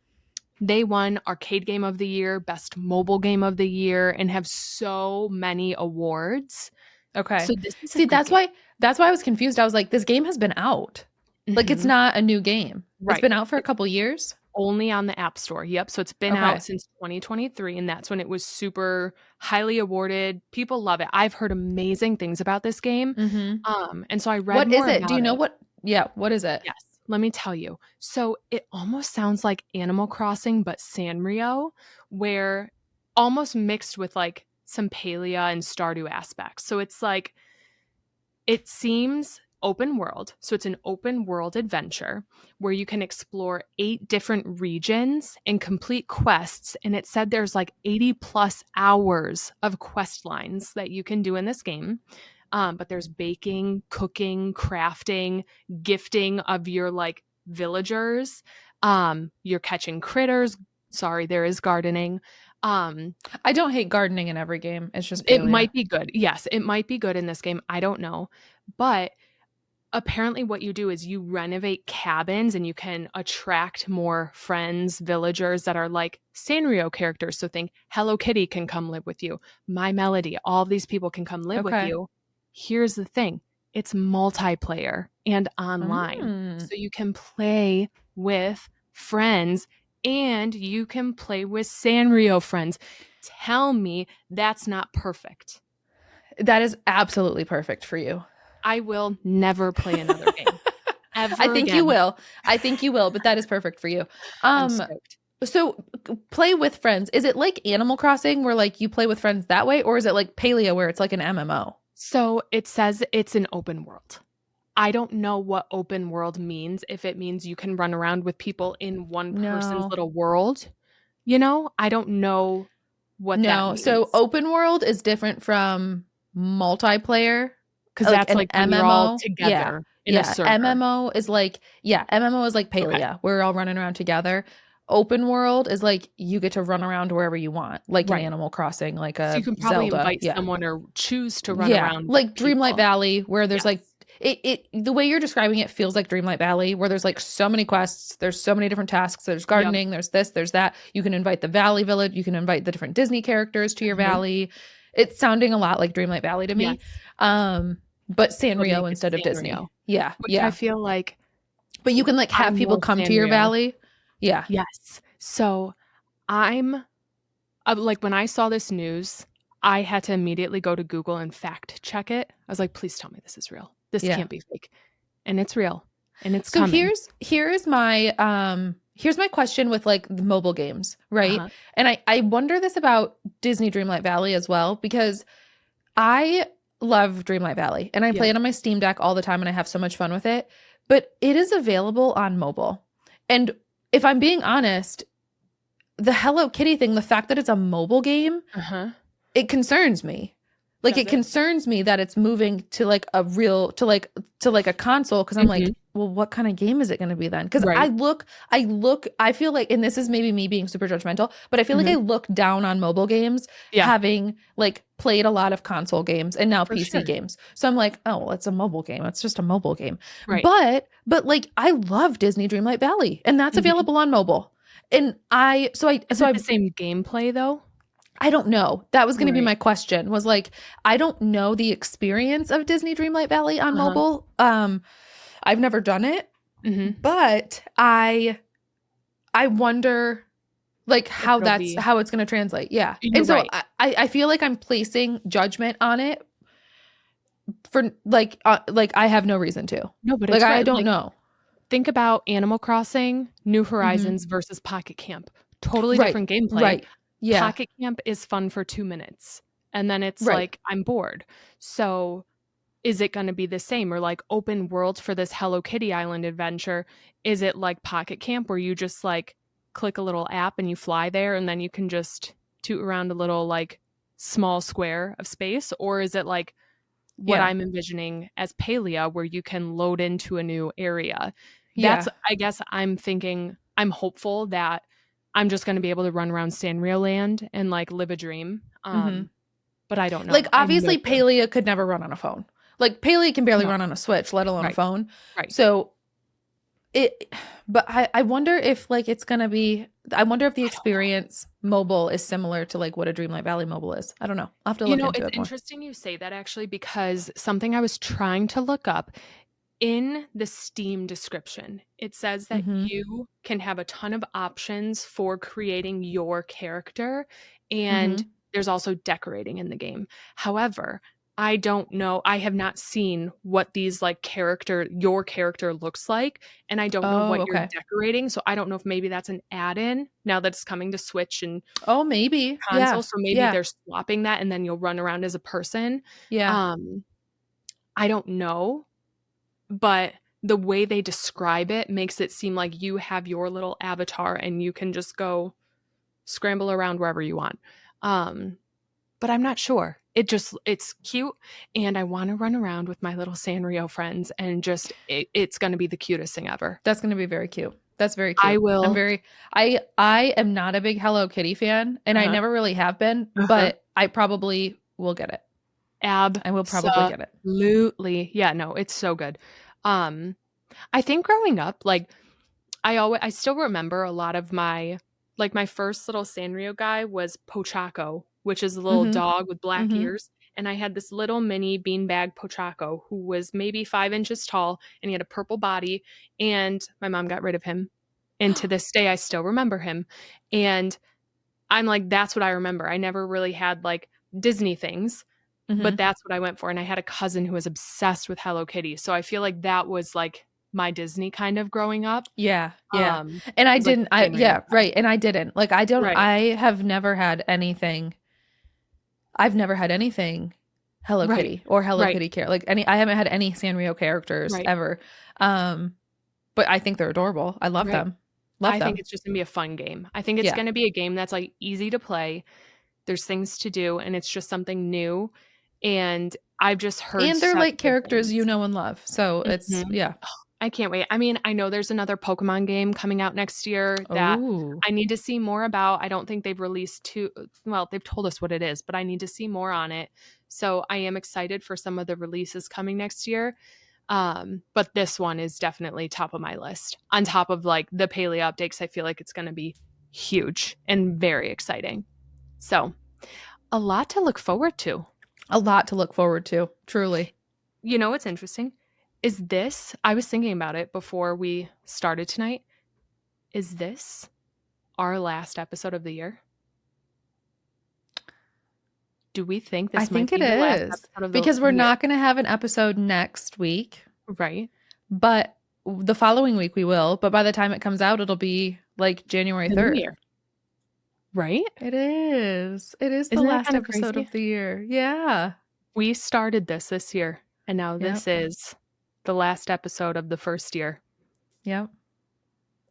they won Arcade Game of the Year, Best Mobile Game of the Year, and have so many awards. Okay. So that's why I was confused. I was like, this game has been out. Like it's not a new game. Right. It's been out for a couple years. Only on the App Store. Yep. So it's been out since 2023, and that's when it was super highly awarded. People love it. I've heard amazing things about this game. And so I read what more is it? Do you know what? Yeah. What is it? Yes. Let me tell you. So it almost sounds like Animal Crossing, but Sanrio, where almost mixed with like some Palia and Stardew aspects. So it's like, it seems open world. So it's an open world adventure where you can explore 8 different regions and complete quests. And it said there's like 80 plus hours of quest lines that you can do in this game. But there's baking, cooking, crafting, gifting of your like villagers. You're catching critters. Sorry, there is gardening. I don't hate gardening in every game. It's just it Palia. might be good. Yes, it might be good in this game. I don't know. But apparently what you do is you renovate cabins and you can attract more friends, villagers that are like Sanrio characters. So think Hello Kitty can come live with you. My Melody, all these people can come live with you. Here's the thing. It's multiplayer and online. So you can play with friends and you can play with Sanrio friends. Tell me that's not perfect. That is absolutely perfect for you. I will never play another game. Ever I think again. you will. I think you will, but that is perfect for you. I'm stoked. So play with friends. Is it like Animal Crossing where like you play with friends that way? Or is it like Palia where it's like an MMO? So it says it's an open world. I don't know what open world means. If it means you can run around with people in one person's little world, you know, I don't know what that means. So open world is different from multiplayer. Because that's like when you're all together in a server. MMO is like, MMO is like Palia. We're all running around together. Open world is like you get to run around wherever you want, like an Animal Crossing, like a so you can probably Zelda. invite someone or choose to run around. Like Dreamlight Valley, where there's like it the way you're describing it feels like Dreamlight Valley, where there's like so many quests, there's so many different tasks, there's gardening, there's this, there's that. You can invite the Valley Village, you can invite the different Disney characters to your valley. It's sounding a lot like Dreamlight Valley to me. But Sanrio instead of Disney. Which I feel like. But you can like have people come to your valley. Yeah. Yes. So I'm like, when I saw this news, I had to immediately go to Google and fact check it. I was like, please tell me this is real. This can't be fake. And it's real. And it's coming. Here's my question with like the mobile games, right? And I wonder this about Disney Dreamlight Valley as well, because I love Dreamlight Valley and I play it on my Steam Deck all the time and I have so much fun with it, but it is available on mobile. And if I'm being honest, the Hello Kitty thing, the fact that it's a mobile game, it concerns me. Like it concerns me that it's moving to like a real, to like a console. Cause I'm like, well, what kind of game is it going to be then? Cause I feel like, and this is maybe me being super judgmental, but I feel like I look down on mobile games having like played a lot of console games and now PC games. So I'm like, oh, well, it's a mobile game. It's just a mobile game. Right. But like, I love Disney Dreamlight Valley and that's available on mobile. And is it the same gameplay though? I don't know. That was going to be my question, was like, I don't know the experience of Disney Dreamlight Valley on mobile. I've never done it, but I wonder like how it's going to translate. Yeah. And so I feel like I'm placing judgment on it for like I have no reason to. No, but like, I don't know. Think about Animal Crossing, New Horizons versus Pocket Camp. Totally different gameplay. Right. Yeah. Pocket Camp is fun for 2 minutes and then it's like, I'm bored. So is it going to be the same, or like open world for this Hello Kitty Island adventure? Is it like Pocket Camp where you just like click a little app and you fly there and then you can just toot around a little like small square of space? Or is it like what I'm envisioning as Palia where you can load into a new area? That's, I guess I'm hopeful that I'm just going to be able to run around Sanrio Land and like live a dream. But I don't know. Like obviously Palia could never run on a phone. Like Palia can barely run on a Switch, let alone a phone. Right. So but I wonder if like it's going to be, I wonder if the experience mobile is similar to like what a Dreamlight Valley mobile is. I don't know. I'll have to look into it more. It's interesting you say that actually, because something I was trying to look up in the Steam description, it says that you can have a ton of options for creating your character, and there's also decorating in the game. However, I don't know. I have not seen what these like your character looks like, and I don't know what you're decorating. So I don't know if maybe that's an add-in now that it's coming to Switch and maybe console. So maybe they're swapping that, and then you'll run around as a person. Yeah. I don't know. but the way they describe it makes it seem like you have your little avatar and you can just go scramble around wherever you want. But I'm not sure. It's cute, and I want to run around with my little Sanrio friends, and just it's going to be the cutest thing ever. That's going to be very cute. That's very cute. I will. I am not a big Hello Kitty fan, and I never really have been, but I probably will get it. I will probably get it. Absolutely. Yeah, no, it's so good. I think growing up, like I still remember a lot of my first little Sanrio guy was Pochaco, which is a little dog with black ears. And I had this little mini beanbag Pochaco who was maybe 5 inches tall, and he had a purple body, and my mom got rid of him. And to this day, I still remember him. And I'm like, that's what I remember. I never really had like Disney things, but that's what I went for. And I had a cousin who was obsessed with Hello Kitty. So I feel like that was like my Disney kind of growing up. Yeah. Yeah. And I didn't, right. And I didn't. Like, I have never had anything. I've never had anything Hello Kitty or Hello Kitty care. Like I haven't had any Sanrio characters ever. But I think they're adorable. I love them. I think it's just gonna be a fun game. I think it's gonna be a game that's like easy to play. There's things to do, and it's just something new. And I've just heard, and they're like characters you know and love. So it's I can't wait. I mean, I know there's another Pokemon game coming out next year that I need to see more about. I don't think they've released they've told us what it is, but I need to see more on it. So I am excited for some of the releases coming next year. But this one is definitely top of my list. On top of like the Palia updates, I feel like it's going to be huge and very exciting. So a lot to look forward to. A lot to look forward to, truly. You know what's interesting? I was thinking about it before we started tonight. Is this our last episode of the year? Do we think this might be the last episode of the year? Because we're not going to have an episode next week. Right. But the following week we will. But by the time it comes out, it'll be like January 3rd. Right? It is. It is the last episode of the year. Yeah. We started this year, and now this is the last episode of the first year. Yep.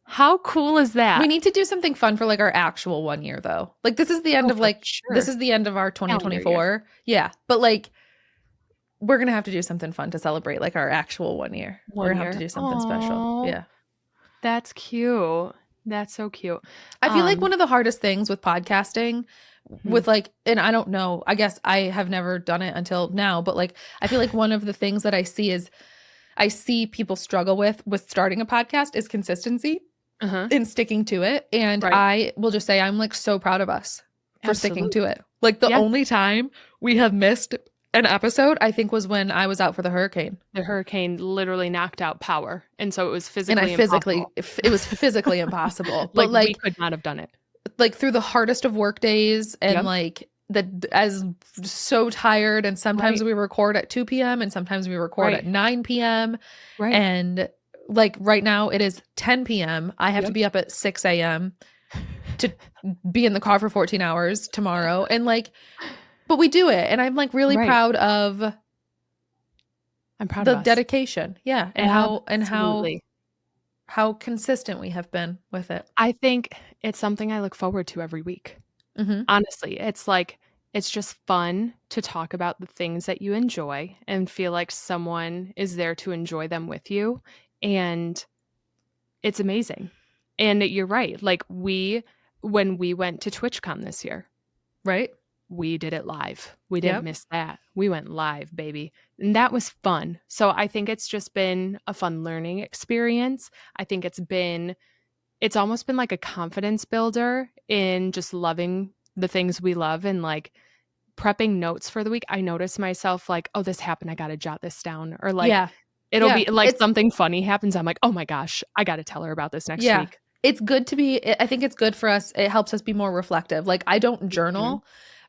How cool is that? We need to do something fun for like our actual 1 year though. Like this is the end of this is the end of our 2024. Yeah. But like we're going to have to do something fun to celebrate like our actual 1 year. We're going to have to do something special. Yeah. That's cute. That's so cute. I feel like one of the hardest things with podcasting with like, and I don't know, I guess I have never done it until now, but like, I feel like one of the things that I see people struggle with starting a podcast is consistency and sticking to it. And I will just say, I'm like so proud of us for sticking to it. Like the only time we have missed an episode, I think, was when I was out for the hurricane. The hurricane literally knocked out power. And so it was physically impossible. It was physically impossible. But like we could not have done it. Like through the hardest of work days and like as so tired, and sometimes we record at 2 p.m. and sometimes we record at 9 p.m. Right. And like right now it is 10 p.m. I have to be up at 6 a.m. to be in the car for 14 hours tomorrow. And like, but we do it. And I'm like really proud of the dedication. Yeah. And how consistent we have been with it. I think it's something I look forward to every week. Honestly, it's like, it's just fun to talk about the things that you enjoy and feel like someone is there to enjoy them with you. And it's amazing. And you're right. Like when we went to TwitchCon this year, right? We did it live. We didn't miss that. We went live, baby. And that was fun. So I think it's just been a fun learning experience. I think it's almost been like a confidence builder in just loving the things we love and like prepping notes for the week. I notice myself like, oh, this happened. I got to jot this down. Or like, it'll be like something funny happens. I'm like, oh my gosh, I got to tell her about this next week. It's good to be, I think it's good for us. It helps us be more reflective. Like I don't journal,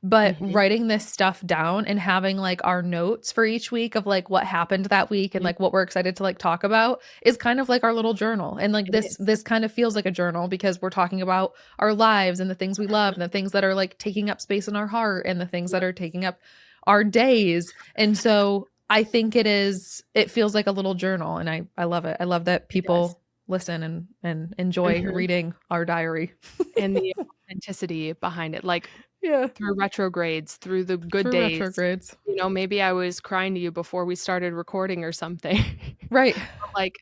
but writing this stuff down and having like our notes for each week of like what happened that week and like what we're excited to like talk about is kind of like our little journal. And like this kind of feels like a journal because we're talking about our lives and the things we love and the things that are like taking up space in our heart and the things that are taking up our days. And so I think it feels like a little journal, and I love it. I love that people listen and enjoy reading our diary. And the authenticity behind it, like through retrogrades, through the good days. Retrogrades. You know, maybe I was crying to you before we started recording or something. Right. But like,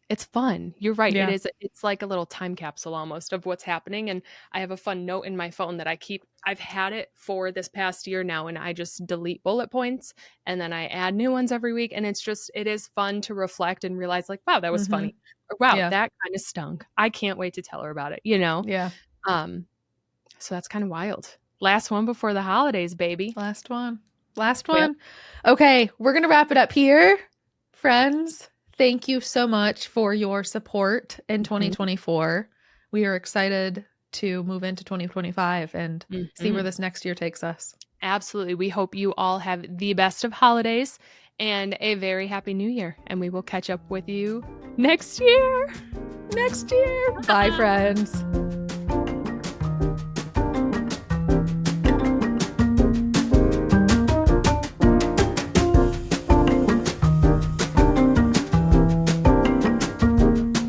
it's fun. You're right. Yeah. It's like a little time capsule almost of what's happening. And I have a fun note in my phone that I've had it for this past year now, and I just delete bullet points and then I add new ones every week. And it is fun to reflect and realize like, wow, that was funny. Or wow, that kind of stunk. I can't wait to tell her about it, you know? Yeah. So that's kind of wild. Last one before the holidays, baby. Last one. Okay, we're going to wrap it up here. Friends, thank you so much for your support in 2024. We are excited to move into 2025 and see where this next year takes us. Absolutely. We hope you all have the best of holidays and a very happy new year. And we will catch up with you next year. Bye, friends.